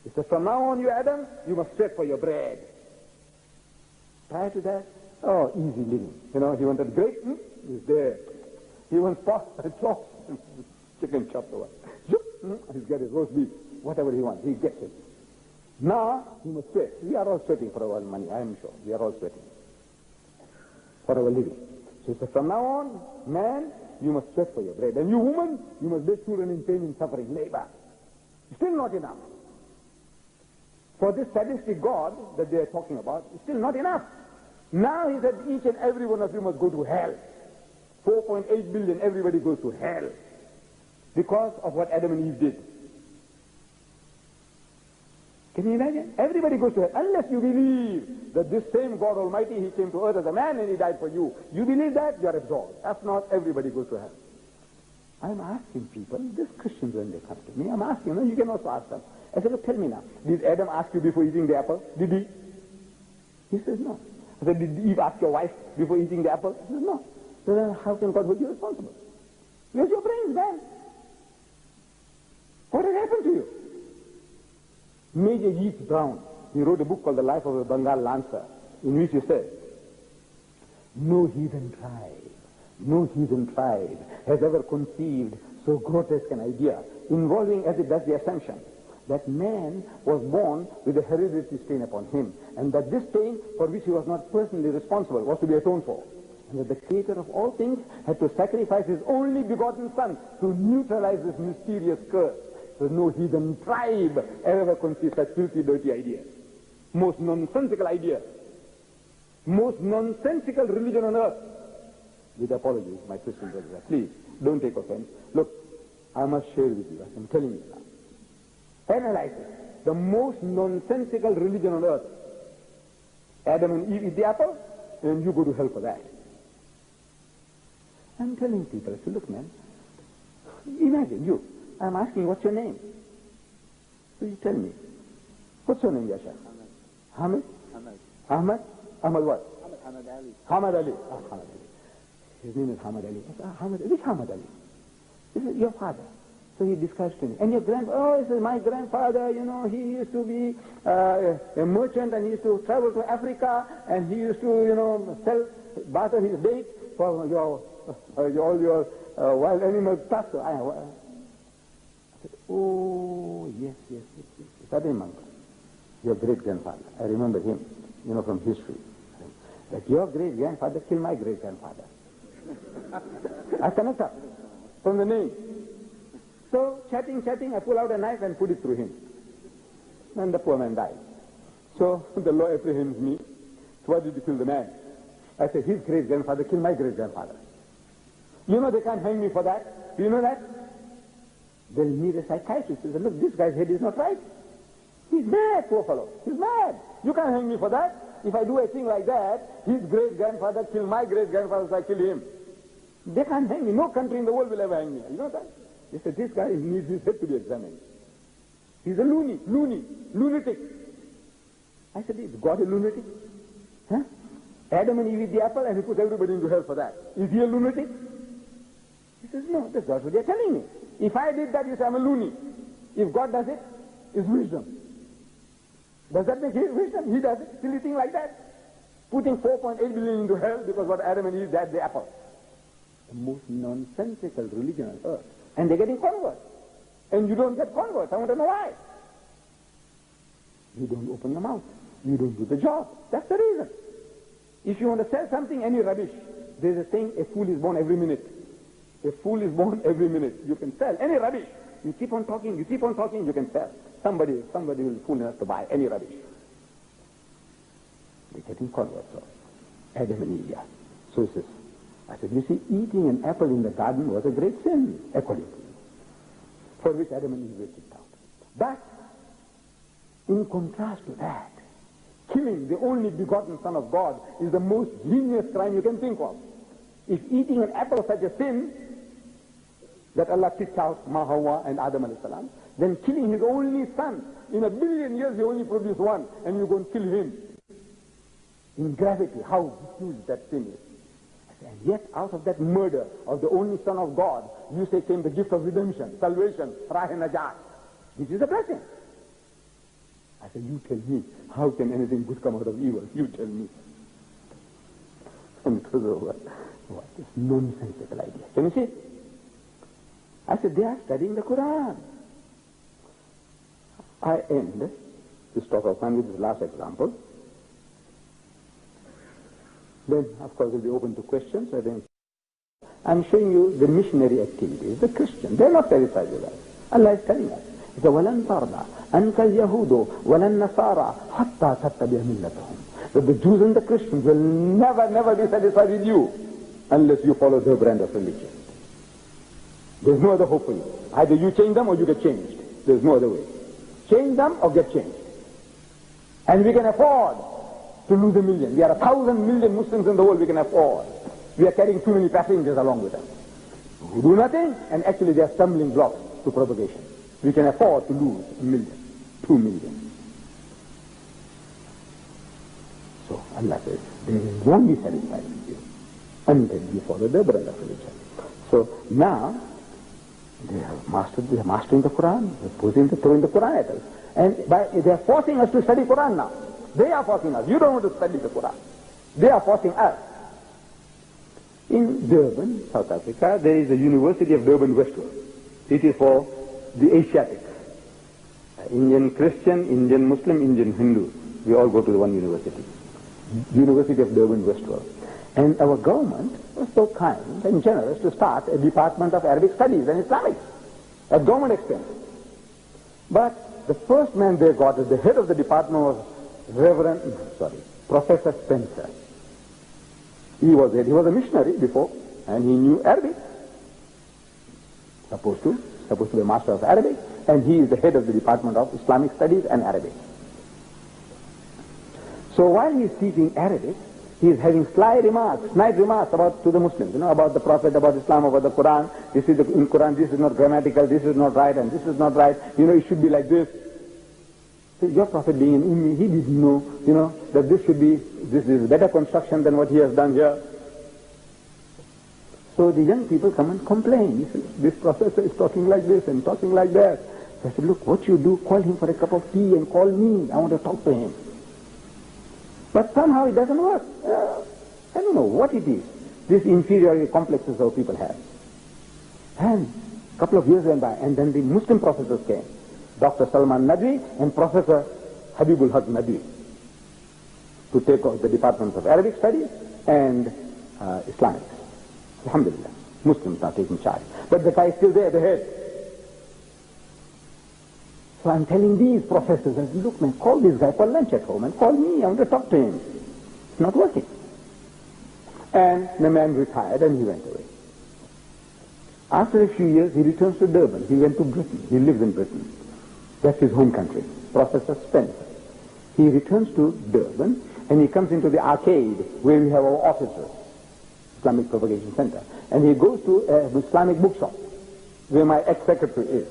He says, from now on, you Adam, you must sweat for your bread. Prior to that, easy living. He wanted grape, he's there. He wants pot and chops, chicken chops or what. He's got his roast beef, whatever he wants, he gets it. Now, he must sweat. We are all sweating for our money, I am sure. We are all sweating for our living. So he says, from now on, man, you must sweat for your bread. And you woman, you must bear children in pain and suffering, labor. Still not enough. For this sadistic God that they are talking about, is still not enough. Now He said, each and every one of you must go to hell. 4.8 billion, everybody goes to hell. Because of what Adam and Eve did. Can you imagine? Everybody goes to hell. Unless you believe that this same God Almighty, He came to earth as a man and He died for you. You believe that, you are absolved. If not, everybody goes to hell. I'm asking people, these Christians when they come to me, I'm asking them, you can also ask them. I said, look, tell me now, did Adam ask you before eating the apple? Did he? He says, no. I said, did Eve ask your wife before eating the apple? He says, no. So then how can God hold you responsible? Where's your brains, man? What has happened to you? Major Yeats Brown, he wrote a book called The Life of a Bengal Lancer, in which he said, No heathen tribe has ever conceived so grotesque an idea, involving as it does the assumption that man was born with a hereditary stain upon him, and that this stain, for which he was not personally responsible, was to be atoned for, and that the creator of all things had to sacrifice his only begotten son to neutralize this mysterious curse. So no heathen tribe ever conceived such filthy, dirty ideas. Most nonsensical ideas. Most nonsensical religion on earth. With apologies, my Christian brothers, please, don't take offense. Look, I must share with you, I'm telling you now. Analyze it. The most nonsensical religion on earth. Adam and Eve eat the apple, and you go to hell for that. I'm telling people, I say, look man, imagine you, I'm asking what's your name? So you tell me. What's your name, Yasha? Hamid? Ahmed? Ahmed what? Ahmed Ali. Hamid Ali. Ah, Hamid Ali. His name is Hamid Ali. I said, which Hamid Ali? This is your father. So he describes to me. And your he says, my grandfather, he used to be a merchant, and he used to travel to Africa, and he used to, barter his dates for all your wild animal stuff. So I said, oh, yes. That is Manka, your great-grandfather. I remember him, from history. That your great-grandfather killed my great-grandfather. I connect up from the name. So, chatting, I pull out a knife and put it through him. And the poor man died. So, the law apprehends me. So, why did you kill the man? I said, his great-grandfather killed my great-grandfather. They can't hang me for that. Do you know that? They'll need a psychiatrist who says, look, this guy's head is not right. He's mad, poor fellow. He's mad. You can't hang me for that. If I do a thing like that, his great-grandfather killed my great-grandfather, so I killed him. They can't hang me. No country in the world will ever hang me. You know that? They said, this guy needs his head to be examined. He's a lunatic. I said, is God a lunatic? Huh? Adam and Eve eat the apple and he puts everybody into hell for that. Is he a lunatic? He says, no, that's what they're telling me. If I did that, you say I'm a loony. If God does it, it's wisdom. Does that make his wisdom? He does it, silly thing like that. Putting 4.8 billion into hell because what Adam and Eve had the apple. The most nonsensical religion on earth. And they're getting converts. And you don't get converts. I want to know why. You don't open your mouth. You don't do the job. That's the reason. If you want to sell something, any rubbish, there's a saying, a fool is born every minute. A fool is born every minute. You can sell any rubbish. You keep on talking, you can sell. Somebody will be fool enough to buy any rubbish. They're getting converts of Adam and Eve. So he says, I said, you see, eating an apple in the garden was a great sin, according to you, for which Adam and Eve were kicked out. But, in contrast to that, killing the only begotten Son of God is the most heinous crime you can think of. If eating an apple is such a sin that Allah kicked out Hawa and Adam alayhi salam, then killing his only son, in 1 billion years he only produced one, and you go and kill him. In gravity, how huge that sin is. And yet, out of that murder of the only Son of God, you say came the gift of redemption, salvation, Rah Najat. This is a blessing. I said, you tell me, how can anything good come out of evil? You tell me. And it was over. What this nonsensical idea. Can you see? I said, they are studying the Quran. I end this talk of mine with this last example. Then, of course, we'll be open to questions. I'm showing you the missionary activities, the Christians. They're not satisfied with that. Allah is telling us. It's a وَلَنْ تَرْضَى أَنْكَ الْيَهُودُ وَلَنْ نَصَارَى حَتَّى تَتَّبِعَ مِلَّتَهُم. That the Jews and the Christians will never be satisfied with you unless you follow their brand of religion. There's no other hope for you. Either you change them or you get changed. There's no other way. Change them or get changed. And we can afford to lose 1 million. We are 1,000 million Muslims in the world, we can afford. We are carrying too many passengers along with us who do nothing, and actually they are stumbling blocks to propagation. We can afford to lose 1 million, 2 million. So Allah says, they won't be satisfied with you until you follow the brother of religion. So now, they are mastering the Quran, they're throwing the Quran at us. And they are forcing us to study Quran now. They are forcing us. You don't want to study the Quran. They are forcing us. In Durban, South Africa, there is a University of Durban Westward. It is for the Asiatics. Indian Christian, Indian Muslim, Indian Hindu. We all go to the one university. University of Durban Westward. And our government was so kind and generous to start a department of Arabic Studies and Islamics at government expense. But the first man they got as the head of the department was Professor Spencer. He was a missionary before, and he knew Arabic. Supposed to be a master of Arabic, and he is the head of the Department of Islamic Studies and Arabic. So while he is teaching Arabic, he is having snide remarks about to the Muslims, about the Prophet, about Islam, about the Quran. In Quran, this is not grammatical, this is not right, and this is not right. It should be like this. So your Prophet being an Ummi, he didn't know, that this is better construction than what he has done here. So the young people come and complain. He says, this professor is talking like this and talking like that. So I said, look, what you do, call him for a cup of tea and call me. I want to talk to him. But somehow it doesn't work. I don't know what it is. This inferiority complexes our people have. And a couple of years went by, and then the Muslim professors came. Dr. Salman Nadwi and Professor Habibul Haq Nadwi to take over the departments of Arabic Studies and Islamics. Alhamdulillah. Muslims are taking charge. But the guy is still there, the head. So I'm telling these professors, I said, look man, call this guy for lunch at home and call me, I want to talk to him. It's not working. And the man retired and he went away. After a few years, he returns to Durban. He went to Britain. He lives in Britain. That's his home country. Professor Spencer. He returns to Durban and he comes into the arcade where we have our offices, Islamic Propagation Center. And he goes to an Islamic bookshop where my ex-secretary is.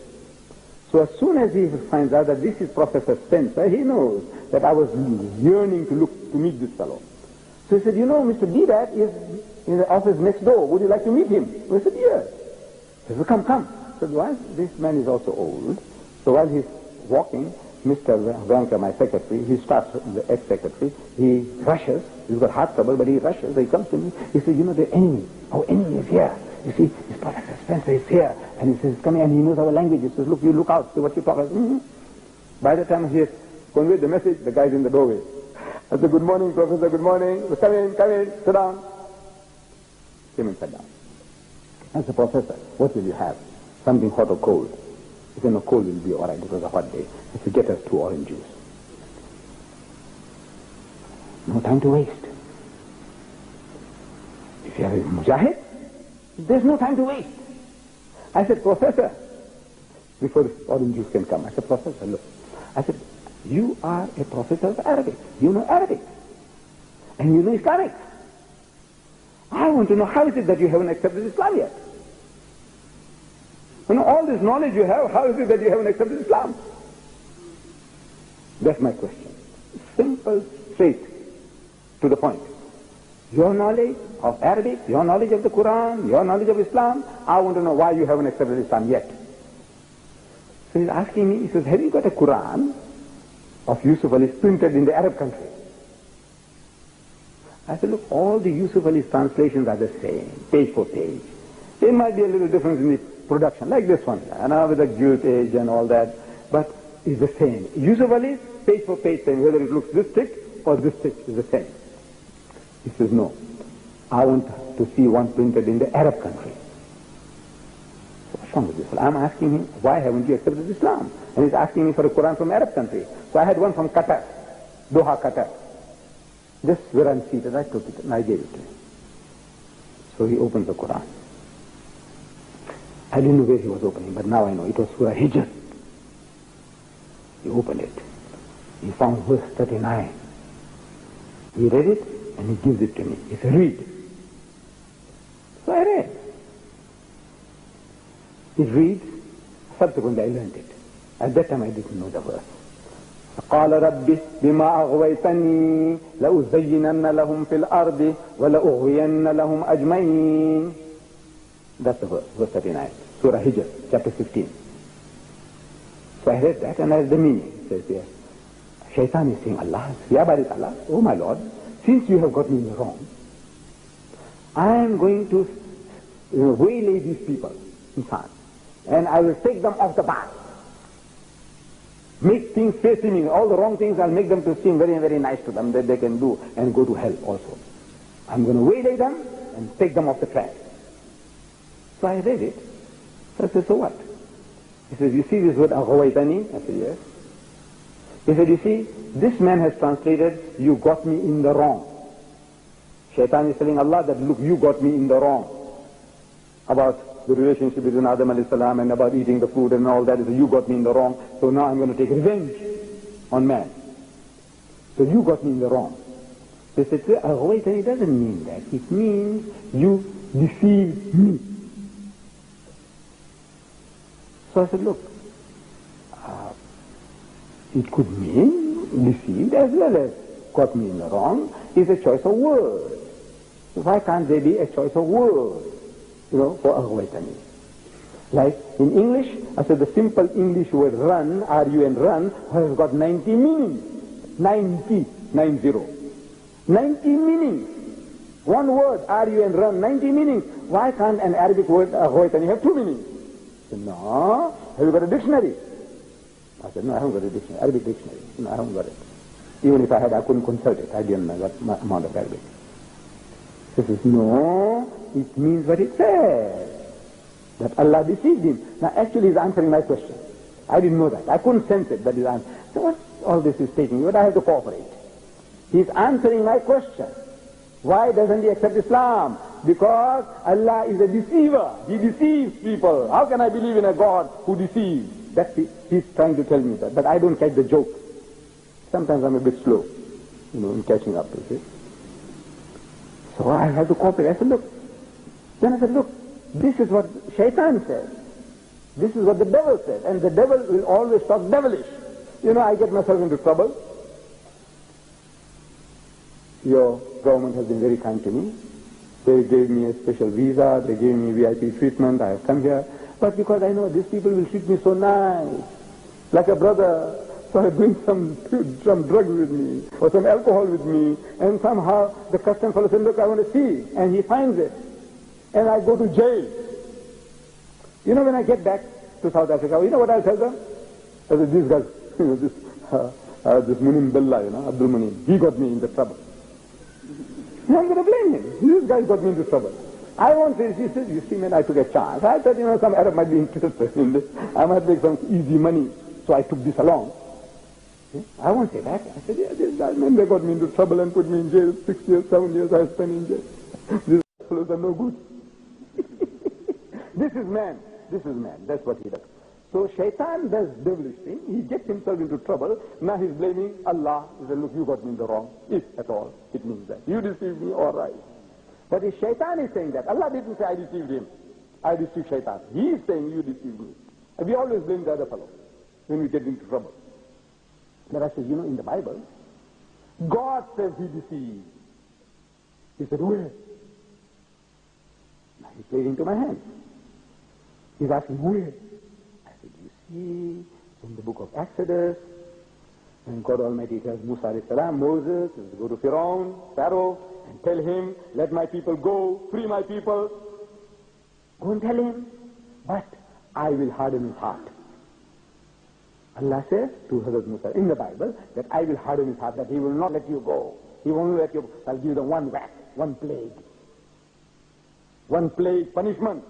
So as soon as he finds out that this is Professor Spencer, he knows that I was yearning to meet this fellow. So he said, Mr. Deedat is in the office next door. Would you like to meet him? I said, yes. He said, come. I said, why? This man is also old. So while he's walking, Mr. Vanka, my secretary, he starts, the ex-secretary, he rushes. He's got heart trouble, but he rushes. So he comes to me. He says, the enemy, our enemy is here. You see, this Professor Spencer is here. And he says, come here, and he knows our language. He says, look, you look out, see what you talk about. Mm-hmm. By the time he has conveyed the message, the guy's in the doorway. I said, good morning, Professor, good morning. Come in, sit down. Came and sat down. I said, Professor, what will you have? Something hot or cold? He said, no, cold will be all right. It was a hot day. He said, get us 2 orange juice. No time to waste. If you are a mujahid, there's no time to waste. I said, Professor, before the orange juice can come, I said, Professor, look. I said, you are a professor of Arabic. You know Arabic. And you know Islamic. I want to know how is it that you haven't accepted Islam yet? All this knowledge you have, how is it that you haven't accepted Islam? That's my question. Simple, straight, to the point. Your knowledge of Arabic, your knowledge of the Quran, your knowledge of Islam, I want to know why you haven't accepted Islam yet. So he's asking me, he says, have you got a Quran of Yusuf Ali printed in the Arab country? I said, look, all the Yusuf Ali's translations are the same, page for page. There might be a little difference in the production, like this one, with the gilt age and all that, but it's the same. Yusuf Ali's, page for page, saying whether it looks this thick or this thick is the same. He says, no, I want to see one printed in the Arab country. So what's wrong with this? I'm asking him, why haven't you accepted Islam? And he's asking me for a Quran from Arab country. So I had one from Qatar, Doha, Qatar. Just where I'm seated, I took it and I gave it to him. So he opens the Quran. I didn't know where he was opening, but now I know it was Surah Hijr. He opened it. He found verse 39. He read it and he gives it to me. He said, read. So I read. He reads. Subsequently I learned it. At that time I didn't know the verse. قال رب بما أغويتني لأزينن لهم في الأرض ولأغوين لهم أجمعين. That's the verse, verse 39. Surah Hijr, chapter 15. So I read that and I read the meaning. It says here, Shaitan is saying, Allah, Ya Barik Allah, oh my Lord, since you have got me wrong, I am going to waylay these people, insan, and I will take them off the path. Make things fair seeming, all the wrong things I'll make them to seem very, very nice to them that they can do and go to hell also. I'm going to waylay them and take them off the track. So I read it. So I said, so what? He says, you see this word aghawaitani? I said, yes. He said, you see, this man has translated, you got me in the wrong. Shaitan is telling Allah that, look, you got me in the wrong about the relationship between Adam alayhi salam and about eating the food and all that. He said, you got me in the wrong, so now I'm going to take revenge on man. So you got me in the wrong. They said, aghawaitani doesn't mean that. It means you deceived me. So I said, look, it could mean deceived as well as got me in the wrong. It's a choice of words. Why can't there be a choice of words, for aghawaitani? Like in English, I said the simple English word run, R-U-N, run, has got 90 meanings. 90 meanings. One word, R-U-N, run, 90 meanings. Why can't an Arabic word aghawaitani have 2 meanings? I said, no, have you got a dictionary? I said, no, I haven't got a dictionary, Arabic dictionary. No, I haven't got it. Even if I had, I couldn't consult it. I didn't know what amount of Arabic. He says, no, it means what it says. That Allah deceived him. Now actually he's answering my question. I didn't know that. I couldn't sense it, but he's answering. So what all this is taking? But I have to cooperate. He's answering my question. Why doesn't he accept Islam? Because Allah is a deceiver. He deceives people. How can I believe in a God who deceives? He's trying to tell me that. But I don't catch the joke. Sometimes I'm a bit slow, in catching up, you see. So I have to cooperate. I said, look. Then I said, look, this is what Shaitan says. This is what the devil says. And the devil will always talk devilish. I get myself into trouble. Your government has been very kind to me. They gave me a special visa. They gave me VIP treatment. I have come here. But because I know these people will treat me so nice, like a brother, so I bring some drugs with me, or some alcohol with me, and somehow the custom fellow says, look, I want to see, and he finds it, and I go to jail. When I get back to South Africa, you know what I'll tell them? I said, these guys, this Munim Billah, Abdul Munim, he got me into trouble. I'm going to blame him. This guy got me into trouble. I won't say, he says, you see, man, I took a chance. I thought, some Arab might be interested in this. I might make some easy money, so I took this along. I won't say that. I said, yeah, this guy, man, they got me into trouble and put me in jail. 6 years, 7 years I spent in jail. These fellows are no good. This is man. That's what he does. So Shaitan does devilish thing. He gets himself into trouble. Now he's blaming Allah. He said, look, you got me in the wrong. If at all, it means that. You deceived me, all right. But if Shaitan is saying that, Allah didn't say I deceived him. I deceived Shaitan. He is saying you deceived me. And we always blame the other fellow when we get into trouble. But I said, in the Bible, God says he deceived. He said, where? Now he's playing into my hands. He's asking, where? I said, you see, in the book of Exodus, when God Almighty tells Musa alayhi salam, Moses, go to Pharaoh, and tell him, let my people go, free my people. Go and tell him, but I will harden his heart. Allah says to Hazrat Musa in the Bible that I will harden his heart, that he will not let you go. He won't let you go. I'll give you the one whack, one plague. One plague punishment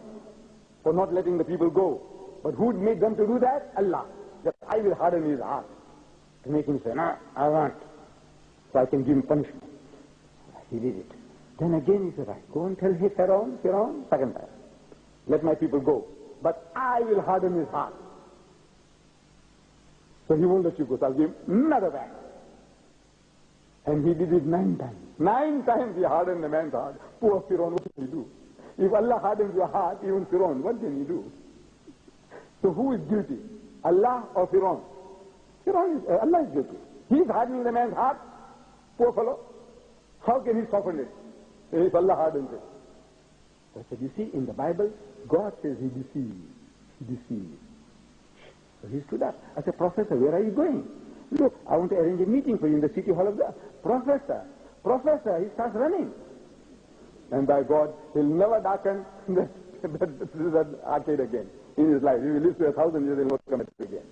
for not letting the people go. But who made them to do that? Allah. That I will harden his heart to make him say, no, I want. So I can give him punishment. He did it. Then again he said, right, go and tell Pharaoh, second time. Let my people go. But I will harden his heart. So he won't let you go. So I'll give him another whack. And he did it 9 times. 9 times he hardened the man's heart. Poor Pharaoh, what can he do? If Allah hardens your heart, even Pharaoh, what can he do? So who is guilty? Allah or Pharaoh? Allah is guilty. He's hardening the man's heart. Poor fellow. How can he soften it if Allah hardens it? So I said, you see, in the Bible, God says he deceived. He deceived. So he stood up. I said, Professor, where are you going? Look, I want to arrange a meeting for you in the city hall of the... Professor, he starts running. And by God, he'll never darken that arcade again in his life. If he lives to 1,000 years, he'll not come back again.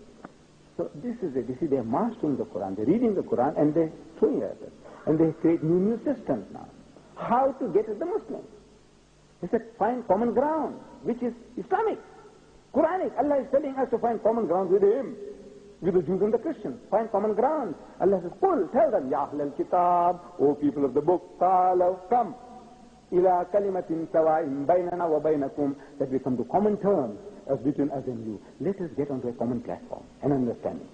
So this is it. You see, they're mastering the Quran. They're reading the Quran and they're throwing it at us. And they create new systems now. How to get at the Muslims? They said, find common ground, which is Islamic, Quranic. Allah is telling us to find common ground with him, with the Jews and the Christians. Find common ground. Allah says, tell them, Ya Ahl al-Kitab, O people of the book, ta'alaw, come, ila kalimatin sawa'in baynana wa baynakum, that we come to common terms as between us and you. Let us get onto a common platform and understanding.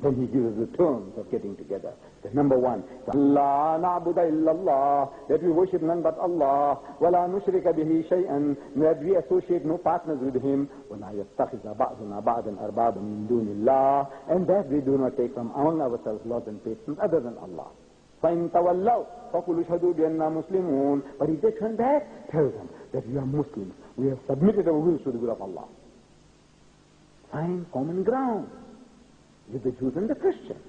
Then he gives us the terms of getting together. The number one, Allah na'budu illallah, that we worship none but Allah, wala nushrika bihi shay'an, that we associate no partners with him, wala yattakhidha ba'duna ba'dan arbaban min dunillah, and that we do not take from among ourselves lords and patrons other than Allah. فَإِن تَوَلَّوْا فَقُلُوا اشْهَدُوا بِأَنَّا مُسْلِمُونَ. But if they turn back, tell them that we are Muslims. We have submitted our wills to the will of Allah. Find common ground with the Jews and the Christians.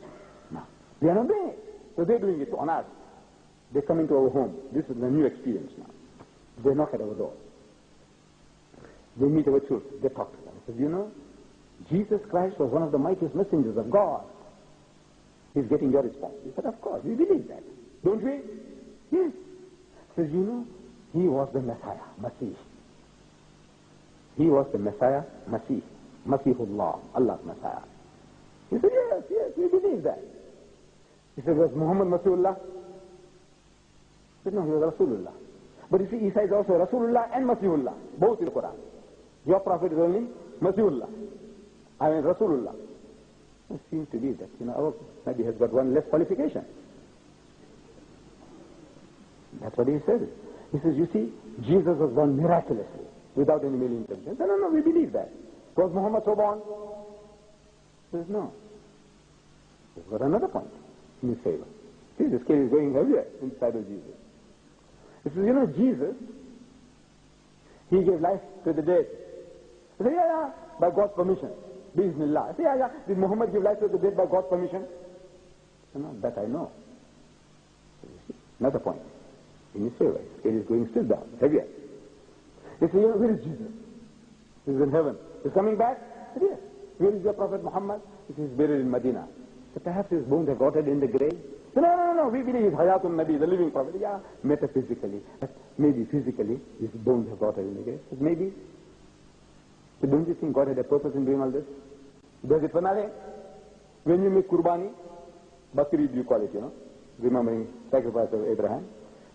Now, they are not doing it. So they're doing it on us. They come into our home. This is the new experience now. They knock at our door. They meet our children. They talk to them. They say, you know, Jesus Christ was one of the mightiest messengers of God. He's getting your response. He said, of course, we believe that. Don't we? Yes. He says, you know, he was the Messiah, Masih. He was the Messiah, Masih. Masihullah, Allah's Messiah. He said, yes, we believe that. He said, was Muhammad Masihullah? He said, no, he was Rasulullah. But you see, Isa is also Rasulullah and Masihullah, both in the Quran. Your prophet is only Masihullah. I mean Rasulullah. It seems to be that, you know, our Nabi has got one less qualification. That's what he says. He says, you see, Jesus was born miraculously, without any male intervention. No, we believe that. Was Muhammad so born? He says, no. He's got another point in his favor. See, the scale is going heavier inside of Jesus. He says, you know, Jesus, he gave life to the dead. He said, yeah, by God's permission. Bismillah. I say, yeah. Did Muhammad give life to the dead by God's permission? No, that I know. Another point. In his favor. It is going still down, heavier. They say, where is Jesus? He's in heaven. He's coming back? I said, yes. Where is your Prophet Muhammad? He says, he's buried in Medina. So perhaps his bones have rotted in the grave? No. We believe he's Hayatun Nabi, the living Prophet. Yeah, metaphysically. But maybe physically, his bones have rotted in the grave. But maybe. So don't you think God had a purpose in doing all this? Does it for nothing? When you make kurbani, Bakri you call it, you know, remembering sacrifice of Abraham,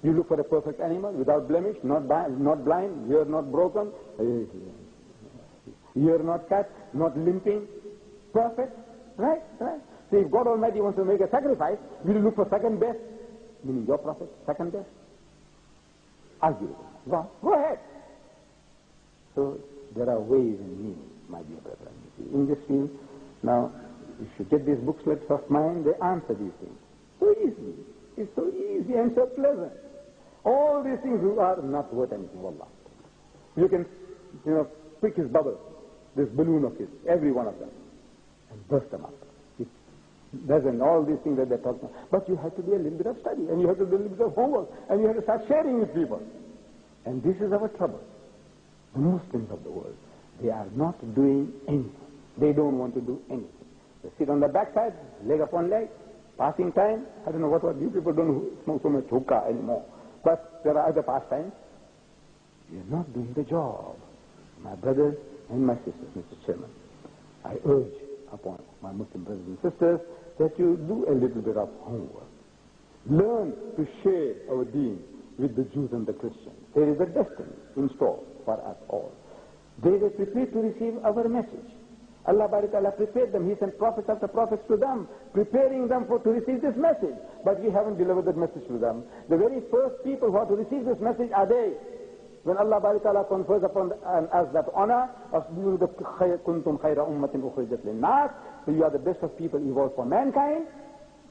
you look for a perfect animal without blemish, not blind, ear not broken, ear not cut, not limping, perfect, right? So if God Almighty wants to make a sacrifice, will you look for second best, meaning your prophet, second best? Argue. Go ahead. So there are ways and means, my dear brethren. In this field, now, if you get these booklets of mine, they answer these things. So easy. It's so easy and so pleasant. All these things are not worth anything, wallah. You can, pick his bubble, this balloon of his, every one of them, and burst them up. It doesn't, all these things that they're talking about. But you have to do a little bit of study, and you have to do a little bit of homework, and you have to start sharing with people. And this is our trouble. The Muslims of the world, they are not doing anything. They don't want to do anything. They sit on the backside, leg upon leg, passing time. I don't know what you people don't smoke so much hookah anymore. But there are other pastimes. You're not doing the job. My brothers and my sisters, Mr. Chairman, I urge upon my Muslim brothers and sisters that you do a little bit of homework. Learn to share our deen with the Jews and the Christians. There is a destiny in store for us all. They were prepared to receive our message. Allah Ta'ala prepared them. He sent prophets after prophets to them, preparing them to receive this message. But we haven't delivered that message to them. The very first people who are to receive this message are they. When Allah Ta'ala confers upon us that honor of kuntum khayra ummatin ukhrijat linnas, so you are the best of people evolved for mankind.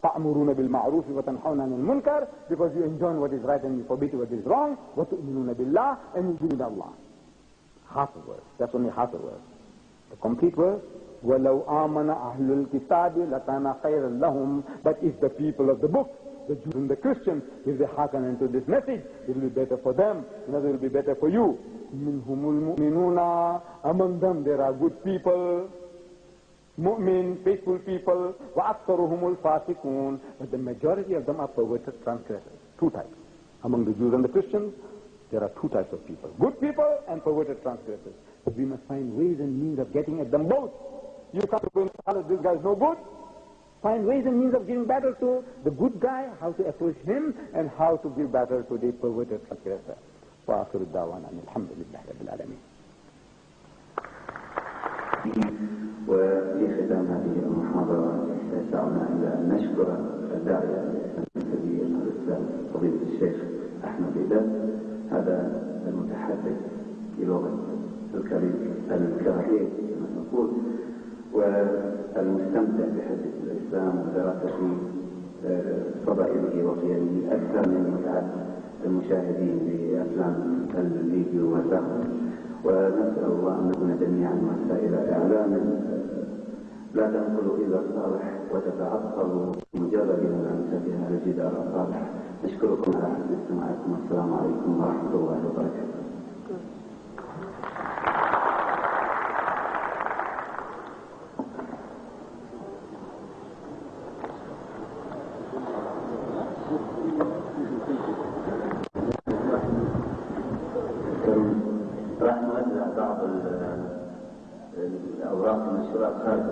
تَأْمُرُونَ بِالْمَعْرُوفِ وَتَنْحَوْنَ عَنِ الْمُنْكَرِ, because you enjoin what is right and you forbid what is wrong. وَتُؤْمِنُونَ بِاللَّهِ, and you believe in Allah. Half a verse. That's only half a verse. The complete verse, وَلَوْ آمَنَ أَهْلُ الْكِتَابِ لَكَانَ خَيْرًا لَهُمْ. But if the people of the book the Jews and the Christians, if they hearken into this message, it will be better for them, it will be better for you. Minhumul mu'minuna, among them there are good people, mu'min, faithful people, wa aktharuhumul fasiqun, but the majority of them are perverted transgressors. Two types. Among the Jews and the Christians, there are two types of people, good people and perverted transgressors. But we must find ways and means of getting at them both. You come to go, this guy is no good. Find ways and means of giving battle to the good guy, how to approach him, and how to give battle to the perverted transgressor. وآخر الدعوانا الحمد لله رب العالمين. وفي ختام هذه المحاضرة دعونا إلى أن نشكر الداعية الكبير الأستاذ فضيلة الشيخ أحمد ديدات، هذا المتحدث بلغة الكراهية كما نقول، والمستمتع بحديث الإسلام ودراسة فضائله وقيمه أكثر من متعة المشاهدين لأفلام الفيديو والبحث. ونسأل الله أن نكون جميعا وسائل إعلام لا تنقل إلى الصالح وتتعطل مجرد ملامستها الجدار الصالح. نشكركم على حسن استماعكم، والسلام عليكم ورحمة الله وبركاته. راح نوزع بعض الأوراق المنشورات خارج